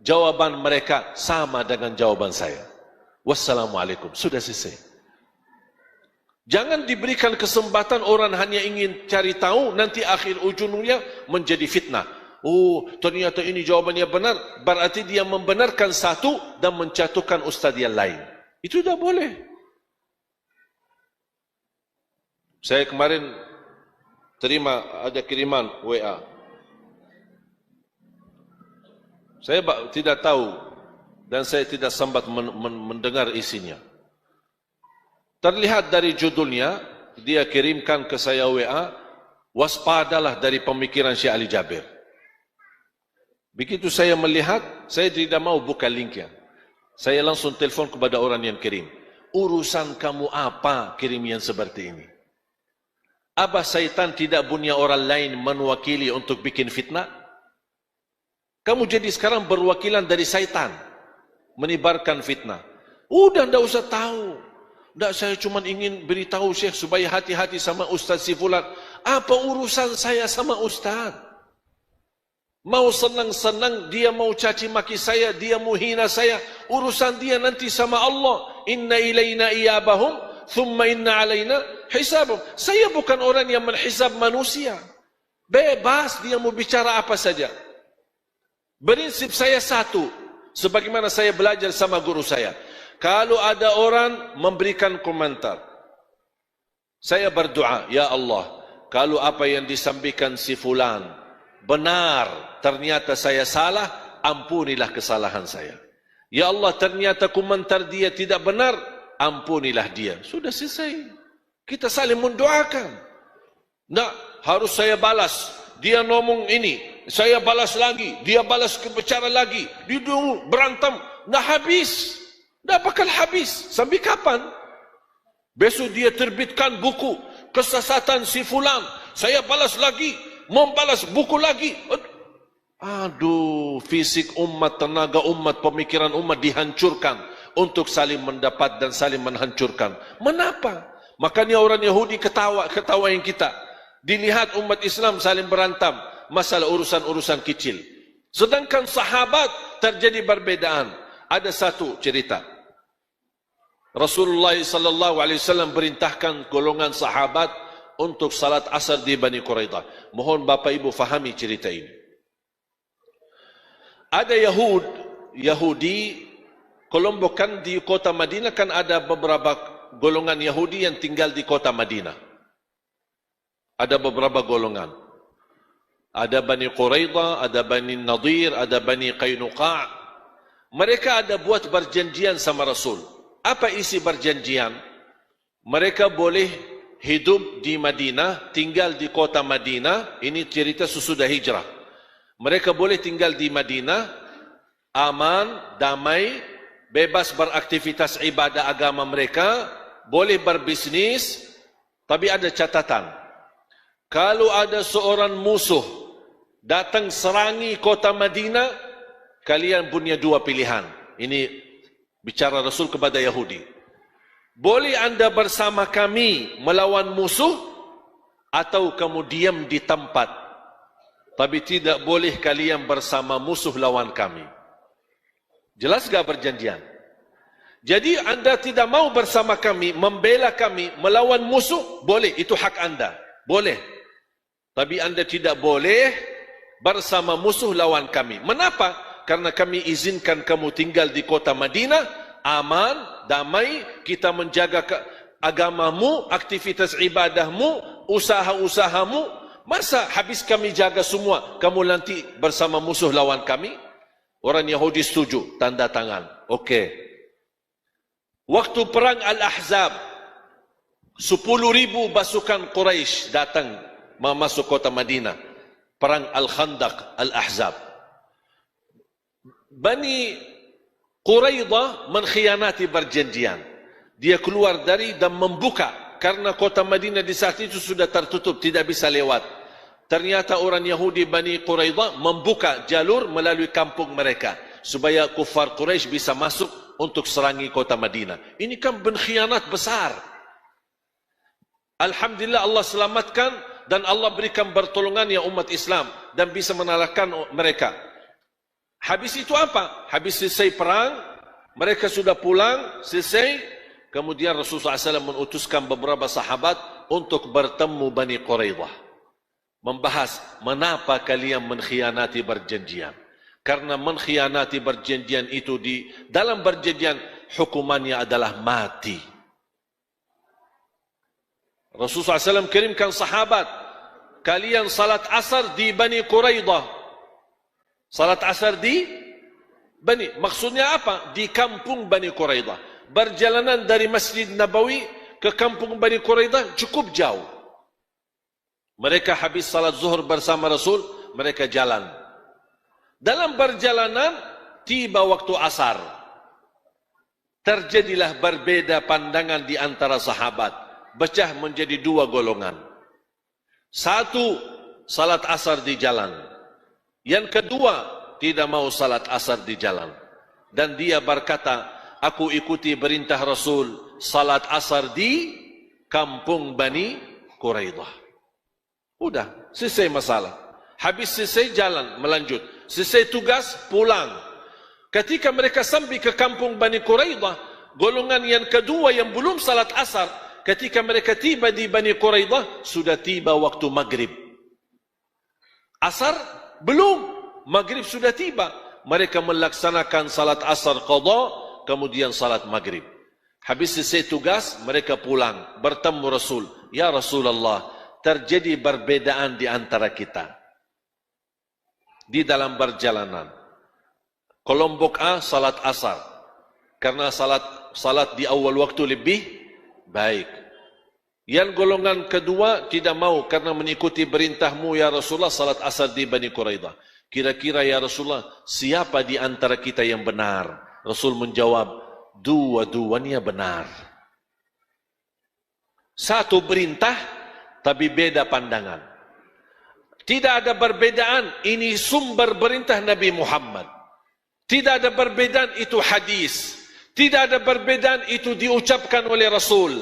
Jawaban mereka sama dengan jawaban saya. Wassalamualaikum. Sudah selesai. Jangan diberikan kesempatan orang hanya ingin cari tahu, nanti akhir ujungnya menjadi fitnah. Oh, ternyata ini jawabannya benar, berarti dia membenarkan satu dan menjatuhkan ustaz yang lain. Itu tidak boleh. Saya kemarin terima ada kiriman WA. Saya tidak tahu dan saya tidak sempat mendengar isinya. Terlihat dari judulnya, dia kirimkan ke saya WA, waspadalah dari pemikiran Syekh Ali Jabir. Begitu saya melihat, saya tidak mau buka linknya. Saya langsung telefon kepada orang yang kirim. Urusan kamu apa kirim yang seperti ini? Apa syaitan tidak punya orang lain mewakili untuk bikin fitnah? Kamu jadi sekarang berwakilan dari syaitan, menebarkan fitnah. Udah tidak usah tahu. Tak, saya cuma ingin beritahu Syekh supaya hati-hati sama Ustaz si fulan. Apa urusan saya sama Ustaz? Mau senang-senang, dia mau caci maki saya, dia mau hina saya. Urusan dia nanti sama Allah. Inna ilayna iyabahum, thumma inna alayna hisabahum. Saya bukan orang yang menghisab manusia. Bebas dia mau bicara apa saja. Prinsip saya satu. Sebagaimana saya belajar sama guru saya. Kalau ada orang memberikan komentar, saya berdoa, ya Allah, kalau apa yang disampaikan si fulan benar, ternyata saya salah, ampunilah kesalahan saya. Ya Allah, ternyata komentar dia tidak benar, ampunilah dia. Sudah selesai. Kita saling mendoakan. Tak harus saya balas. Dia ngomong ini, saya balas lagi. Dia balas bicara lagi. Dia berantem. Dah habis. Dah bakal habis. Sampai kapan? Besok dia terbitkan buku kesesatan si fulan. Saya balas lagi. Membalas buku lagi. Aduh, fisik umat, tenaga umat, pemikiran umat dihancurkan untuk saling mendapat dan saling menghancurkan. Mengapa? Makanya orang Yahudi ketawain kita. Dilihat umat Islam saling berantam masalah urusan-urusan kecil. Sedangkan sahabat terjadi perbedaan. Ada satu cerita. Rasulullah sallallahu alaihi wasallam perintahkan golongan sahabat untuk salat asar di Bani Quraidah. Mohon Bapak Ibu fahami cerita ini. Ada Yahudi kelompokan di kota Madinah, kan ada beberapa golongan Yahudi yang tinggal di kota Madinah. Ada beberapa golongan. Ada Bani Quraidah, ada Bani Nadir, ada Bani Qainuqa'. Mereka ada buat perjanjian sama Rasul. Apa isi perjanjian? Mereka boleh hidup di Madinah, tinggal di kota Madinah. Ini cerita sesudah hijrah. Mereka boleh tinggal di Madinah, aman, damai, bebas beraktivitas ibadah agama mereka, boleh berbisnis, tapi ada catatan. Kalau ada seorang musuh datang serangi kota Madinah, kalian punya dua pilihan. Ini bicara Rasul kepada Yahudi. Boleh anda bersama kami melawan musuh, atau kamu diam di tempat. Tapi tidak boleh kalian bersama musuh lawan kami. Jelas gak perjanjian? Jadi anda tidak mau bersama kami, membela kami, melawan musuh, boleh. Itu hak anda. Boleh. Tapi anda tidak boleh bersama musuh lawan kami. Mengapa? Karena kami izinkan kamu tinggal di kota Madinah, aman, damai, kita menjaga agamamu, aktivitas ibadahmu, usaha-usahamu. Masa habis kami jaga semua, kamu nanti bersama musuh lawan kami? Orang Yahudi setuju, tanda tangan. Okey. Waktu perang Al-Ahzab, 10,000 pasukan Quraisy datang masuk kota Madinah. Perang Al-Khandaq, Al-Ahzab. Bani Quraidah mengkhianati perjanjian. Dia keluar dari dan membuka karena kota Madinah di saat itu sudah tertutup, tidak bisa lewat. Ternyata orang Yahudi Bani Quraidah membuka jalur melalui kampung mereka supaya kufar Quraisy bisa masuk untuk serangi kota Madinah. Ini kan pengkhianat besar. Alhamdulillah Allah selamatkan dan Allah berikan pertolongan ya umat Islam dan bisa mengalahkan mereka. Habis itu apa? Habis selesai perang, mereka sudah pulang, selesai. Kemudian Rasulullah SAW mengutuskan beberapa sahabat untuk bertemu Bani Quraidah. Membahas, mengapa kalian mengkhianati perjanjian? Karena mengkhianati perjanjian itu di dalam perjanjian hukumannya adalah mati. Rasulullah SAW kirimkan sahabat, kalian salat asar di Bani Quraidah. Salat asar di Bani, maksudnya apa? Di kampung Bani Quraidah. Perjalanan dari Masjid Nabawi ke kampung Bani Quraidah cukup jauh. Mereka habis salat zuhur bersama Rasul, mereka jalan. Dalam perjalanan, tiba waktu asar. Terjadilah berbeda pandangan di antara sahabat. Pecah menjadi dua golongan. Satu, salat asar di jalan. Yang kedua, tidak mau salat asar di jalan. Dan dia berkata, aku ikuti perintah Rasul, salat asar di kampung Bani Quraidah. Udah, selesai masalah. Habis selesai jalan, melanjut. Selesai tugas, pulang. Ketika mereka sampai ke kampung Bani Quraidah, golongan yang kedua yang belum salat asar, ketika mereka tiba di Bani Quraidah, sudah tiba waktu maghrib. Asar belum, maghrib sudah tiba. Mereka melaksanakan salat asar qadha, kemudian salat maghrib. Habis selesai tugas, mereka pulang, bertemu Rasul. Ya Rasulullah, terjadi perbedaan di antara kita di dalam perjalanan. Kelompok A salat asar karena salat di awal waktu lebih baik. Yang golongan kedua tidak mau karena mengikuti perintahmu ya Rasulullah salat asar di Bani Quraidah. Kira-kira ya Rasulullah siapa di antara kita yang benar? Rasul menjawab, dua-duanya benar. Satu perintah tapi beda pandangan. Tidak ada perbedaan, ini sumber perintah Nabi Muhammad. Tidak ada perbedaan, itu hadis. Tidak ada perbedaan, itu diucapkan oleh Rasul.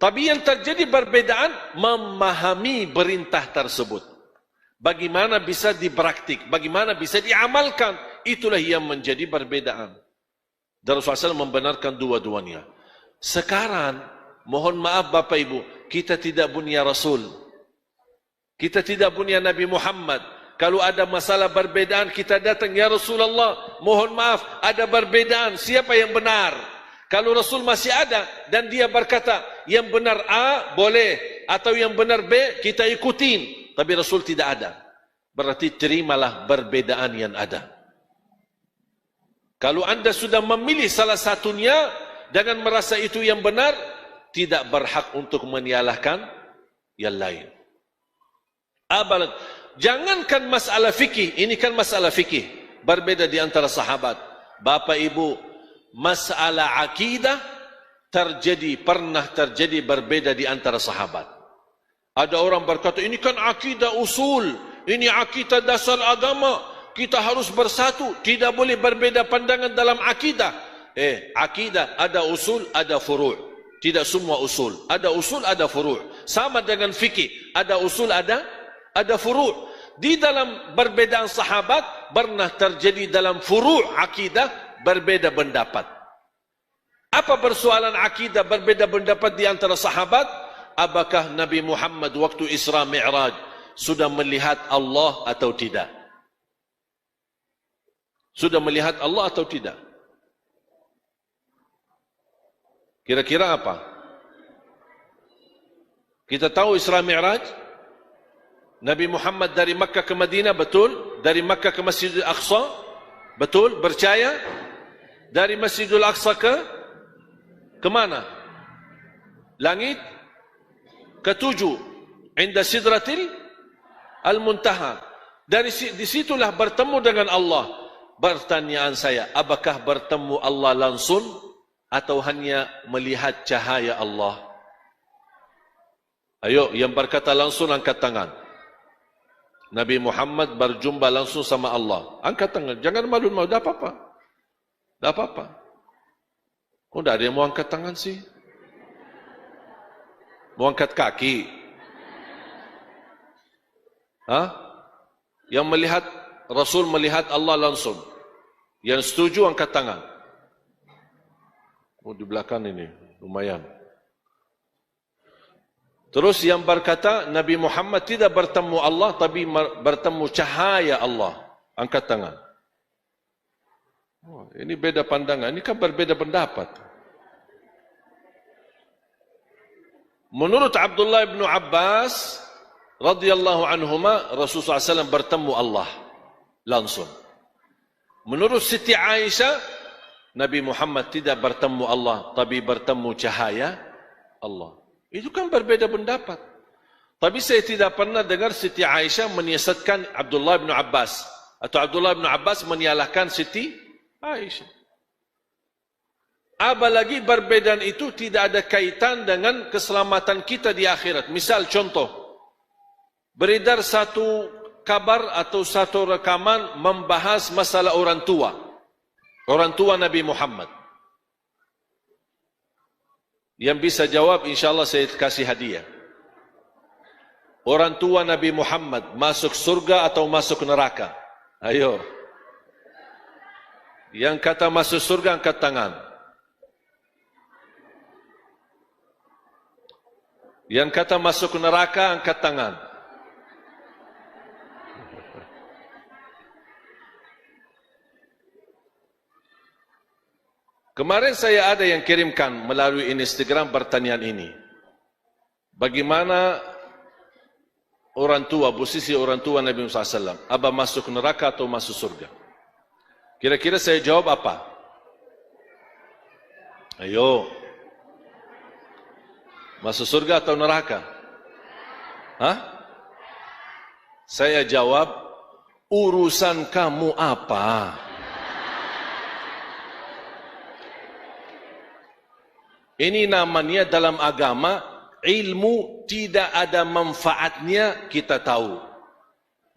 Tapi yang terjadi perbedaan, memahami perintah tersebut. Bagaimana bisa dipraktik, bagaimana bisa diamalkan, itulah yang menjadi perbedaan. Dan Rasulullah SAW membenarkan dua-duanya. Sekarang, mohon maaf Bapak Ibu, kita tidak punya Rasul. Kita tidak punya Nabi Muhammad. Kalau ada masalah perbedaan, kita datang, ya Rasulullah, mohon maaf, ada perbedaan, siapa yang benar? Kalau Rasul masih ada, dan dia berkata, yang benar A, boleh. Atau yang benar B, kita ikutin. Tapi Rasul tidak ada. Berarti terimalah perbedaan yang ada. Kalau anda sudah memilih salah satunya, dengan merasa itu yang benar, tidak berhak untuk menyalahkan yang lain. Abalan, jangankan masalah fikih, ini kan masalah fikih, berbeda di antara sahabat. Bapak Ibu, masalah akidah pernah terjadi berbeda di antara sahabat. Ada orang berkata, ini kan akidah usul, ini akidah dasar agama, kita harus bersatu, tidak boleh berbeda pandangan dalam akidah. Akidah ada usul, ada furu'. Tidak semua usul. Ada usul, ada furu'. Sama dengan fikih. Ada usul, ada furu'. Di dalam perbedaan sahabat, pernah terjadi dalam furu' akidah, berbeda pendapat. Apa persoalan akidah berbeda pendapat di antara sahabat? Apakah Nabi Muhammad waktu Isra Mi'raj sudah melihat Allah atau tidak? Sudah melihat Allah atau tidak? Kira-kira apa? Kita tahu Isra Mi'raj, Nabi Muhammad dari Makkah ke Madinah, betul? Dari Makkah ke Masjidil Aqsa, betul? Percaya? Dari Masjidil Aqsa ke mana? Langit ketujuh, inda Sidratil Al-Muntaha. Di situlah bertemu dengan Allah. Pertanyaan saya, apakah bertemu Allah langsung atau hanya melihat cahaya Allah? Ayo, yang berkata langsung angkat tangan. Nabi Muhammad berjumpa langsung sama Allah. Angkat tangan, jangan malu-malu, dah apa-apa. Dah apa-apa. Oh, dah ada yang mau angkat tangan sih. Mau angkat kaki. Hah? Yang melihat, Rasul melihat Allah langsung. Yang setuju angkat tangan. Oh, di belakang ini, lumayan. Terus yang berkata, Nabi Muhammad tidak bertemu Allah, tapi bertemu cahaya Allah. Angkat tangan. Oh, ini beda pandangan, ini kan berbeda pendapat. Menurut Abdullah bin Abbas, radhiyallahu anhuma, Rasulullah SAW bertemu Allah langsung. Menurut Siti Aisyah, Nabi Muhammad tidak bertemu Allah, tapi bertemu cahaya Allah. Itu kan berbeda pendapat. Tapi saya tidak pernah dengar Siti Aisyah menyiasatkan Abdullah bin Abbas. Atau Abdullah bin Abbas menyalahkan Siti Aisyah. Apalagi perbedaan itu tidak ada kaitan dengan keselamatan kita di akhirat. Misal contoh, beredar satu kabar atau satu rekaman membahas masalah orang tua. Orang tua Nabi Muhammad. Yang bisa jawab, insyaAllah saya kasih hadiah. Orang tua Nabi Muhammad masuk surga atau masuk neraka? Ayo. Yang kata masuk surga, angkat tangan. Yang kata masuk neraka, angkat tangan. Kemarin saya ada yang kirimkan melalui Instagram pertanyaan ini. Bagaimana orang tua, posisi orang tua Nabi Muhammad SAW? Apa masuk neraka atau masuk surga? Kira-kira saya jawab apa? Ayo. Masuk surga atau neraka? Hah? Saya jawab, urusan kamu apa? Ini namanya dalam agama, ilmu tidak ada manfaatnya kita tahu.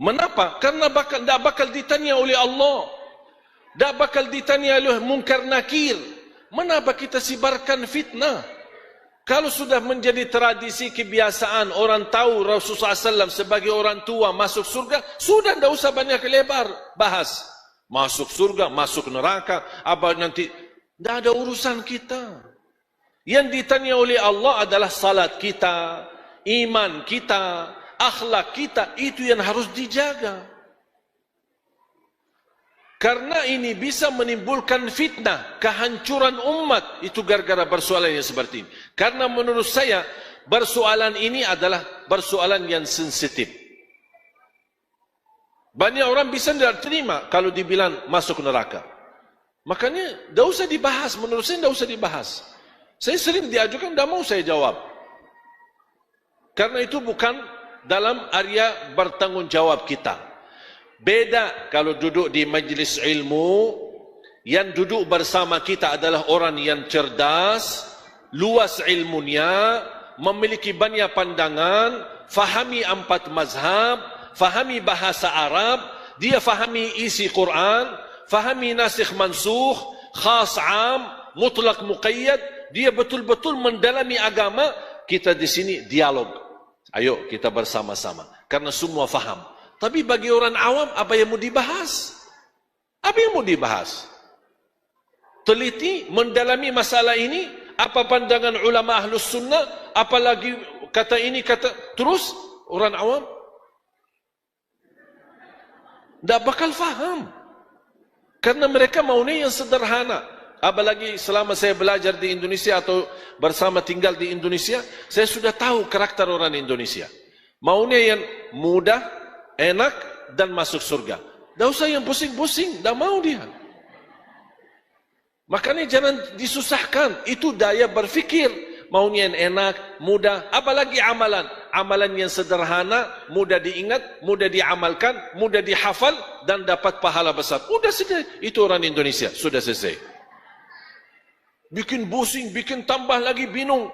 Mengapa? Karena tidak bakal ditanya oleh Allah. Tak bakal ditanya oleh munkar nakir. Mengapa kita sebarkan fitnah? Kalau sudah menjadi tradisi kebiasaan orang tahu Rasulullah SAW sebagai orang tua masuk surga, sudah tidak usah banyak lebar bahas. Masuk surga, masuk neraka, apa nanti. Tidak ada urusan kita. Yang ditanya oleh Allah adalah salat kita, iman kita, akhlak kita, itu yang harus dijaga. Karena ini bisa menimbulkan fitnah, kehancuran umat, itu gara-gara persoalan yang seperti ini. Karena menurut saya, persoalan ini adalah persoalan yang sensitif. Banyak orang bisa tidak terima kalau dibilang masuk neraka. Makanya, tidak usah dibahas, menurut saya tidak usah dibahas. Saya sering diajukan, tidak mau saya jawab. Karena itu bukan dalam area bertanggungjawab kita. Beda kalau duduk di majlis ilmu, yang duduk bersama kita adalah orang yang cerdas, luas ilmunya, memiliki banyak pandangan, fahami 4 mazhab, fahami bahasa Arab, dia fahami isi Quran, fahami nasikh mansukh, khas am, mutlak muqayyad, dia betul-betul mendalami agama. Kita di sini dialog. Ayo kita bersama-sama. Karena semua faham. Tapi bagi orang awam, apa yang mau dibahas? Apa yang mau dibahas? Teliti, mendalami masalah ini. Apa pandangan ulama ahlus sunnah? Apalagi kata ini, kata. Terus, orang awam tidak bakal faham. Karena mereka maunya yang sederhana. Apalagi selama saya belajar di Indonesia atau bersama tinggal di Indonesia, saya sudah tahu karakter orang Indonesia. Maunya yang mudah, enak, dan masuk surga. Tidak usah yang pusing-pusing, tidak mau dia. Makanya jangan disusahkan, itu daya berfikir. Maunya yang enak, mudah, apalagi amalan. Amalan yang sederhana, mudah diingat, mudah diamalkan, mudah dihafal, dan dapat pahala besar. Sudah selesai, itu orang Indonesia, sudah selesai. Bikin pusing, bikin tambah lagi bingung.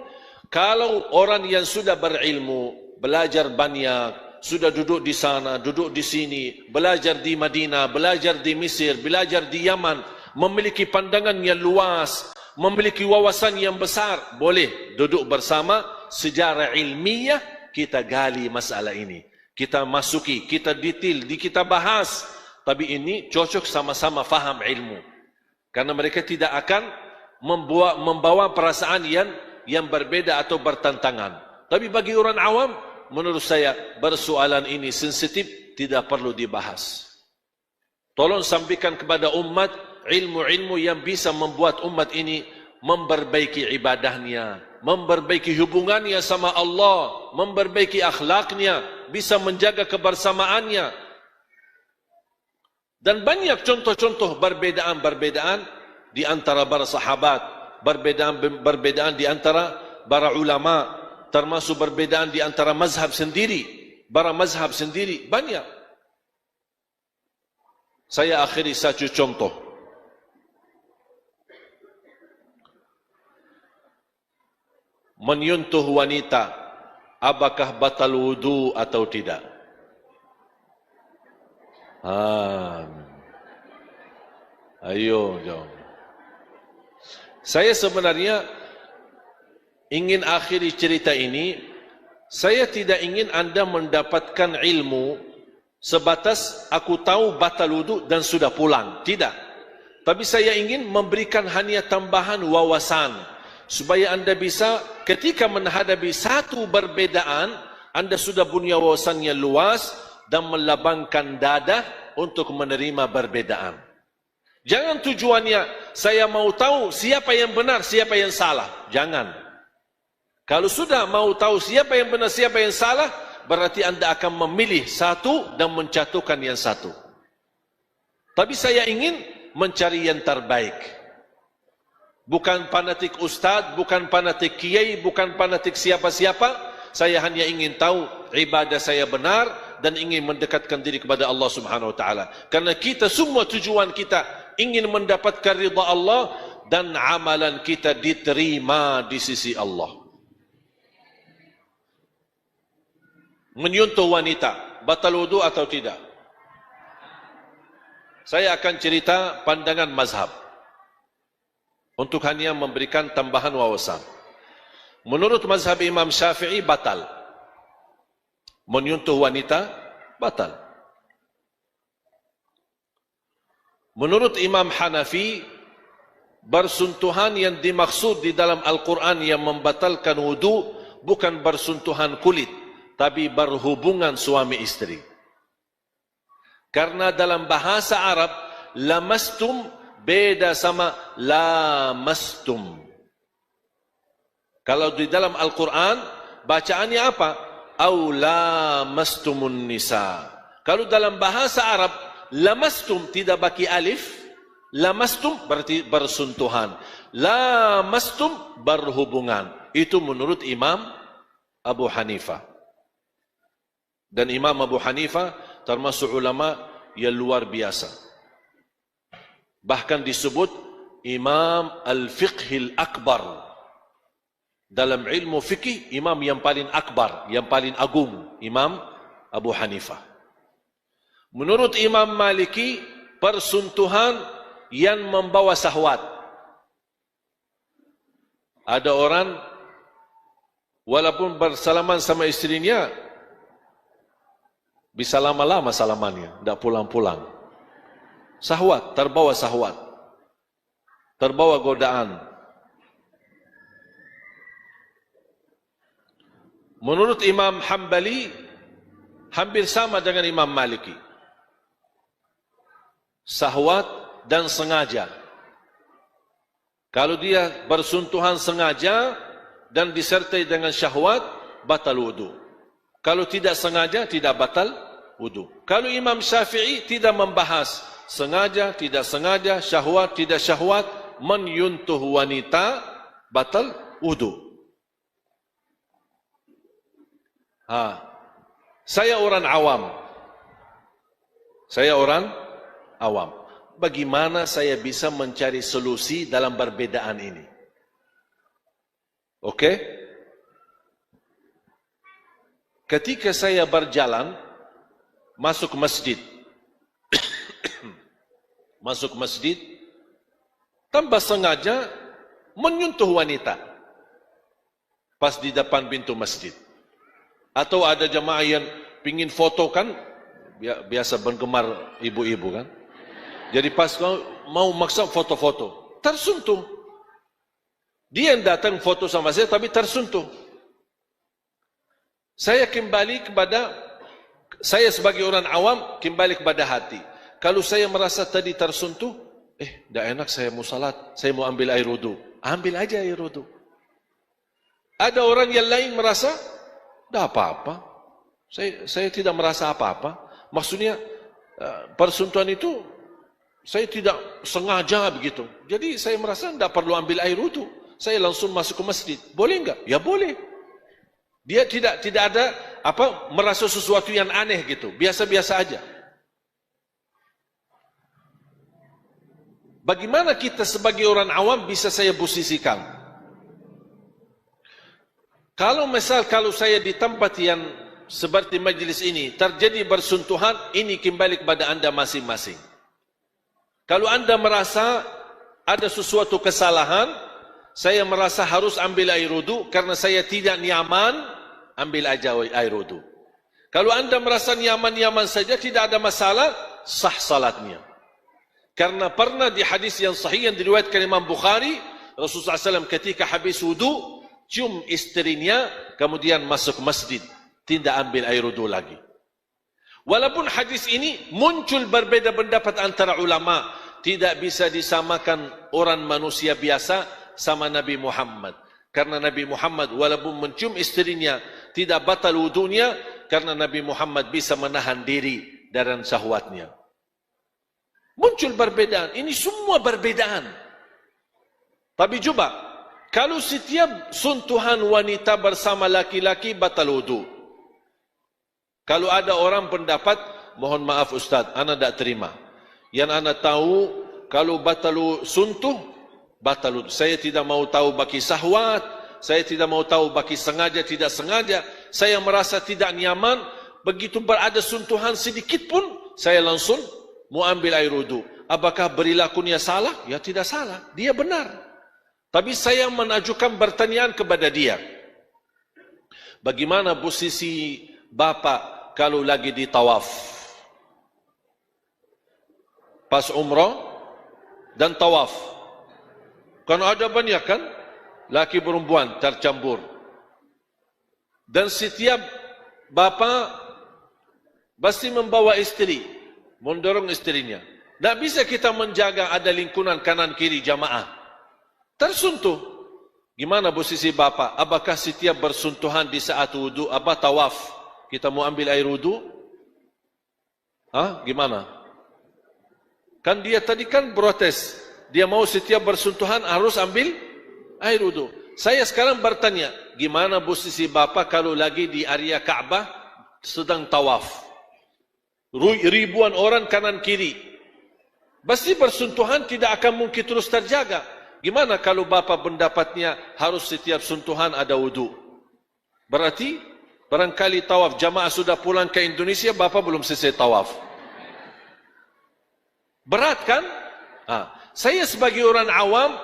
Kalau orang yang sudah berilmu, belajar banyak, sudah duduk di sana, duduk di sini, belajar di Madinah, belajar di Mesir, belajar di Yaman, memiliki pandangan yang luas, memiliki wawasan yang besar, boleh duduk bersama sejarah ilmiah, kita gali masalah ini. Kita masuki, kita detail, kita bahas. Tapi ini cocok sama-sama faham ilmu. Karena mereka tidak akan membawa perasaan yang berbeda atau bertentangan. Tapi bagi orang awam, menurut saya, persoalan ini sensitif, tidak perlu dibahas. Tolong sampaikan kepada umat ilmu-ilmu yang bisa membuat umat ini memperbaiki ibadahnya, memperbaiki hubungannya sama Allah, memperbaiki akhlaknya, bisa menjaga kebersamaannya. Dan banyak contoh-contoh perbedaan-perbedaan di antara para sahabat, perbedaan di antara para ulama, termasuk perbedaan di antara mazhab sendiri, para mazhab sendiri, banyak. Saya akhiri satu contoh. Menyentuh wanita, apakah batal wudu atau tidak? Ayo, jom. Saya sebenarnya ingin akhiri cerita ini. Saya tidak ingin anda mendapatkan ilmu sebatas aku tahu batal wudu dan sudah pulang. Tidak. Tapi saya ingin memberikan hanya tambahan wawasan supaya anda bisa ketika menghadapi satu perbedaan, anda sudah punya wawasan yang luas dan melabangkan dada untuk menerima perbedaan. Jangan tujuannya saya mau tahu siapa yang benar, siapa yang salah. Jangan. Kalau sudah mau tahu siapa yang benar, siapa yang salah, berarti anda akan memilih satu dan menjatuhkan yang satu. Tapi saya ingin mencari yang terbaik. Bukan fanatik ustaz, bukan fanatik kiai, bukan fanatik siapa-siapa. Saya hanya ingin tahu ibadah saya benar dan ingin mendekatkan diri kepada Allah Subhanahu wa taala. Karena kita semua tujuan kita ingin mendapatkan ridha Allah dan amalan kita diterima di sisi Allah. Menyentuh wanita, batal wudu atau tidak? Saya akan cerita pandangan mazhab untuk hanya memberikan tambahan wawasan. Menurut mazhab Imam Syafi'i batal. Menyentuh wanita batal. Menurut Imam Hanafi, bersentuhan yang dimaksud di dalam Al-Quran yang membatalkan wudu bukan bersentuhan kulit, tapi berhubungan suami istri. Karena dalam bahasa Arab, lamastum beda sama lamastum. Kalau di dalam Al-Quran, bacaannya apa? Au lamastumun nisa. Kalau dalam bahasa Arab, lamastum tidak bagi alif, lamastum berarti bersentuhan, lamastum berhubungan. Itu menurut Imam Abu Hanifah. Dan Imam Abu Hanifah termasuk ulama yang luar biasa. Bahkan disebut Imam Al-Fiqhil Akbar. Dalam ilmu fikih, imam yang paling akbar, yang paling agung, Imam Abu Hanifah. Menurut Imam Maliki, persentuhan yang membawa syahwat. Ada orang walaupun bersalaman sama istrinya, bisa lama-lama salamannya, tidak pulang-pulang. Syahwat, terbawa syahwat, terbawa godaan. Menurut Imam Hambali, hampir sama dengan Imam Maliki. Syahwat dan sengaja. Kalau dia bersentuhan sengaja dan disertai dengan syahwat, batal wudu. Kalau tidak sengaja, tidak batal wudu. Kalau Imam Syafi'i tidak membahas sengaja, tidak sengaja, syahwat, tidak syahwat, menyentuh wanita, batal wudu. Saya orang awam. Saya orang awam. Bagaimana saya bisa mencari solusi dalam perbedaan ini? Oke? ketika saya berjalan masuk masjid, tanpa sengaja menyentuh wanita pas di depan pintu masjid. Atau ada jemaah yang pingin foto kan, biasa penggemar ibu-ibu kan. Jadi pas mau maksa foto-foto, tersentuh. Dia yang datang foto sama saya tapi tersentuh. Saya sebagai orang awam kembali kepada hati. Kalau saya merasa tadi tersentuh, tidak enak, saya mau salat, saya mau ambil air wudu. Ambil aja air wudu. Ada orang yang lain merasa, tidak apa-apa. Saya tidak merasa apa-apa. Maksudnya, persentuhan itu, saya tidak sengaja begitu. Jadi saya merasa tidak perlu ambil air wudu. Saya langsung masuk ke masjid. Boleh enggak? Ya boleh. Dia tidak ada merasa sesuatu yang aneh gitu. Biasa-biasa aja. Bagaimana kita sebagai orang awam bisa saya posisikan? Kalau saya di tempat yang seperti majlis ini terjadi bersentuhan, ini kembali kepada anda masing-masing. Kalau anda merasa ada sesuatu kesalahan, saya merasa harus ambil air wudu karena saya tidak nyaman, ambil aja air wudu. Kalau anda merasa nyaman-nyaman saja, tidak ada masalah, sah salatnya. Karena pernah di hadis yang sahih yang diriwayatkan Imam Bukhari, Rasulullah SAW ketika habis wudu, cium istrinya, kemudian masuk masjid, tidak ambil air wudu lagi. Walaupun hadis ini muncul berbeda pendapat antara ulama, tidak bisa disamakan orang manusia biasa sama Nabi Muhammad. Karena Nabi Muhammad walaupun mencium istrinya, tidak batal wudunya, karena Nabi Muhammad bisa menahan diri dari syahwatnya. Muncul perbedaan, ini semua perbedaan. Tapi coba, kalau setiap sentuhan wanita bersama laki-laki batal wudu. Kalau ada orang pendapat, mohon maaf Ustaz, ana tak terima. Yang ana tahu, kalau batal sentuh, batal wudu. Saya tidak mau tahu bagi syahwat, saya tidak mau tahu bagi sengaja, tidak sengaja. Saya merasa tidak nyaman, begitu berada sentuhan sedikit pun, saya langsung mau ambil air wudu. Apakah perilakunya salah? Ya tidak salah, dia benar. Tapi saya mengajukan pertanyaan kepada dia. Bagaimana posisi bapak kalau lagi di tawaf? Pas umrah dan tawaf. Kan ada banyak kan? Laki perempuan tercampur. Dan setiap bapak pasti membawa istri, mendorong istrinya. Tak bisa kita menjaga ada lingkungan kanan kiri jamaah. Tersentuh. Gimana posisi bapak? Apakah setiap bersentuhan di saat wudu, tawaf, kita mau ambil air wudu? Gimana? Kan dia tadi kan protes. Dia mau setiap bersentuhan harus ambil air wudu. Saya sekarang bertanya, gimana posisi bapak kalau lagi di area Ka'bah sedang tawaf? Ribuan orang kanan kiri. Pasti bersentuhan tidak akan mungkin terus terjaga. Gimana kalau bapak pendapatnya harus setiap sentuhan ada wudu? Berarti barangkali tawaf jamaah sudah pulang ke Indonesia, bapak belum selesai tawaf. Berat kan? Saya sebagai orang awam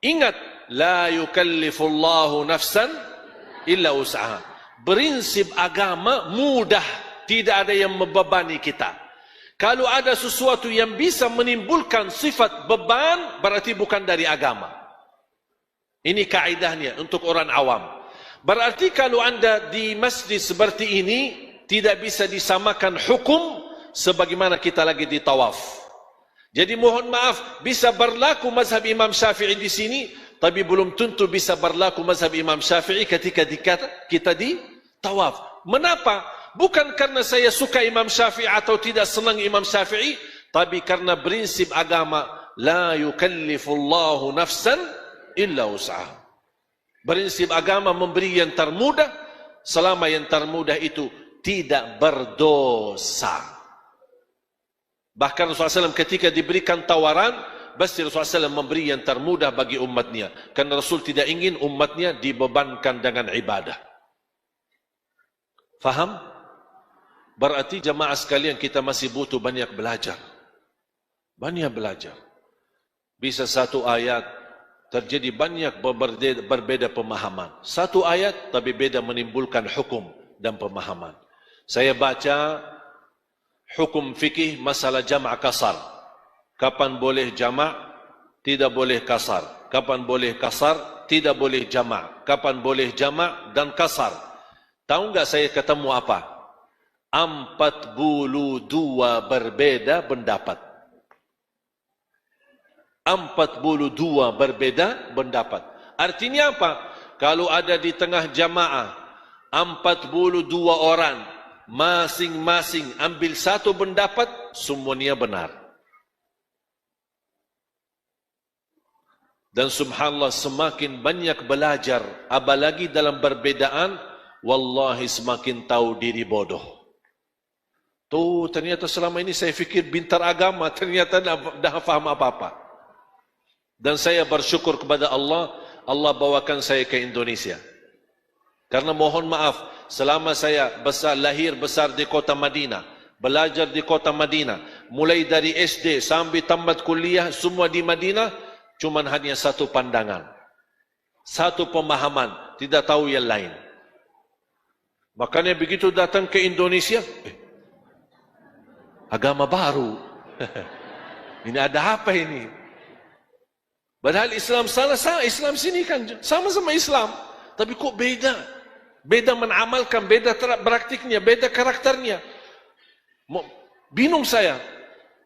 ingat, la yukallifullahu nafsan illa usaha. Prinsip agama mudah, tidak ada yang membebani kita. Kalau ada sesuatu yang bisa menimbulkan sifat beban, berarti bukan dari agama. Ini kaidahnya untuk orang awam. Berarti kalau anda di masjid seperti ini, tidak bisa disamakan hukum sebagaimana kita lagi di tawaf. Jadi mohon maaf, bisa berlaku mazhab Imam Syafi'i di sini, tapi belum tentu bisa berlaku mazhab Imam Syafi'i ketika kita di tawaf. Mengapa? Bukan karena saya suka Imam Syafi'i atau tidak senang Imam Syafi'i, tapi karena prinsip agama, la yukallifullahu nafsan illa usaha. Prinsip agama memberi yang termudah, selama yang termudah itu tidak berdosa. Bahkan Rasulullah SAW ketika diberikan tawaran, pasti Rasulullah SAW memberi yang termudah bagi umatnya. Karena Rasul tidak ingin umatnya dibebankan dengan ibadah. Faham? Berarti jamaah sekalian kita masih butuh banyak belajar. Banyak belajar. Bisa satu ayat terjadi banyak berbeda pemahaman. Satu ayat tapi beda menimbulkan hukum dan pemahaman. Saya baca hukum fikih masalah jama' kasar. Kapan boleh jama', tidak boleh kasar. Kapan boleh kasar, tidak boleh jama'. Kapan boleh jama' dan kasar. Tahu enggak saya ketemu apa? 42 berbeda pendapat. 42 berbeda pendapat. Artinya apa? Kalau ada di tengah jamaah 42 orang, masing-masing ambil satu pendapat, semuanya benar. Dan subhanallah semakin banyak belajar, apalagi dalam perbedaan, wallahi semakin tahu diri bodoh. Tuh ternyata selama ini saya fikir bintar agama, ternyata dah faham apa-apa. Dan saya bersyukur kepada Allah, Allah bawakan saya ke Indonesia. Karena mohon maaf, selama saya lahir besar di kota Madinah, belajar di kota Madinah, mulai dari SD sampai tamat kuliah, semua di Madinah, cuma hanya satu pandangan, satu pemahaman, tidak tahu yang lain. Makanya begitu datang ke Indonesia, agama baru. Ini ada apa ini? Padahal Islam sana, Islam sini kan sama-sama Islam, tapi kok beda? Beda menamalkan, beda praktiknya, beda karakternya. Bingung saya.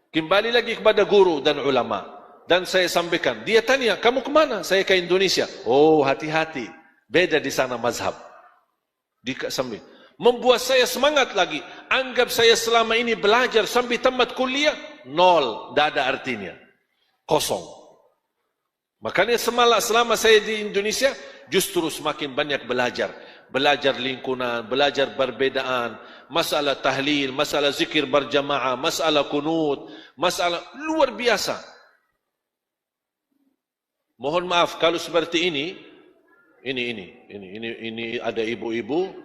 Kembali lagi kepada guru dan ulama. Dan saya sampaikan, dia tanya, kamu kemana? Saya ke Indonesia. Oh, hati-hati. Beda di sana mazhab. Membuat saya semangat lagi. Anggap saya selama ini belajar sampai tamat kuliah, nol. Tidak ada artinya. Kosong. Makanya selama saya di Indonesia, justru semakin banyak belajar. Belajar lingkungan, belajar perbedaan, masalah tahlil, masalah zikir berjamaah, masalah kunut, masalah luar biasa. Mohon maaf kalau seperti ini ada ibu-ibu,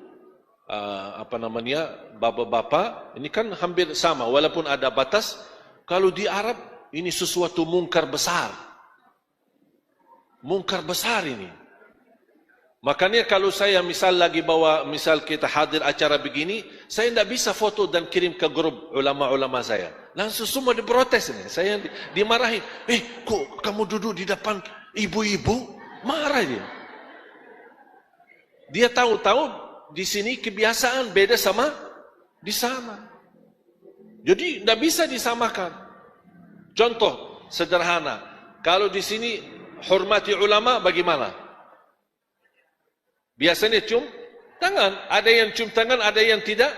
bapak-bapak, ini kan hampir sama walaupun ada batas. Kalau di Arab ini sesuatu mungkar besar. Mungkar besar ini. Makanya kalau saya misal kita hadir acara begini, saya tidak bisa foto dan kirim ke grup ulama-ulama saya. Langsung semua diprotes ini. Saya dimarahin. Kok kamu duduk di depan ibu-ibu? Marah dia. Dia tahu-tahu di sini kebiasaan beda sama di sana. Jadi tidak bisa disamakan. Contoh sederhana. Kalau di sini hormati ulama bagaimana? Biasanya cium tangan. Ada yang cium tangan, ada yang tidak.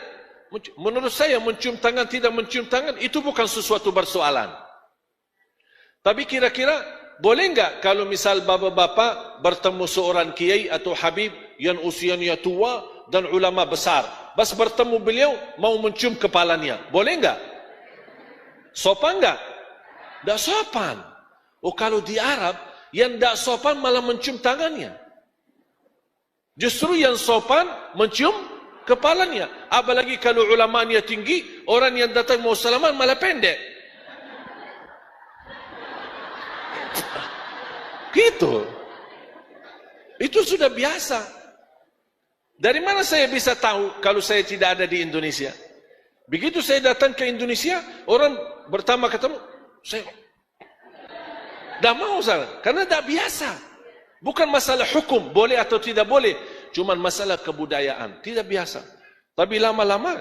Menurut saya mencium tangan, tidak mencium tangan, itu bukan sesuatu persoalan. Tapi kira-kira boleh enggak kalau misal bapak-bapak bertemu seorang kiai atau habib yang usianya tua dan ulama besar. Pas bertemu beliau mau mencium kepalanya. Boleh enggak? Sopan enggak? Tidak sopan. Oh kalau di Arab, yang tidak sopan malah mencium tangannya. Justru yang sopan mencium kepalanya. Apalagi kalau ulamanya tinggi, orang yang datang mau salaman malah pendek. Gitu. Itu sudah biasa. Dari mana saya bisa tahu kalau saya tidak ada di Indonesia? Begitu saya datang ke Indonesia, orang pertama ketemu, saya dah mau sana, karena dah biasa. Bukan masalah hukum, boleh atau tidak boleh. Cuma masalah kebudayaan, tidak biasa. Tapi lama-lama,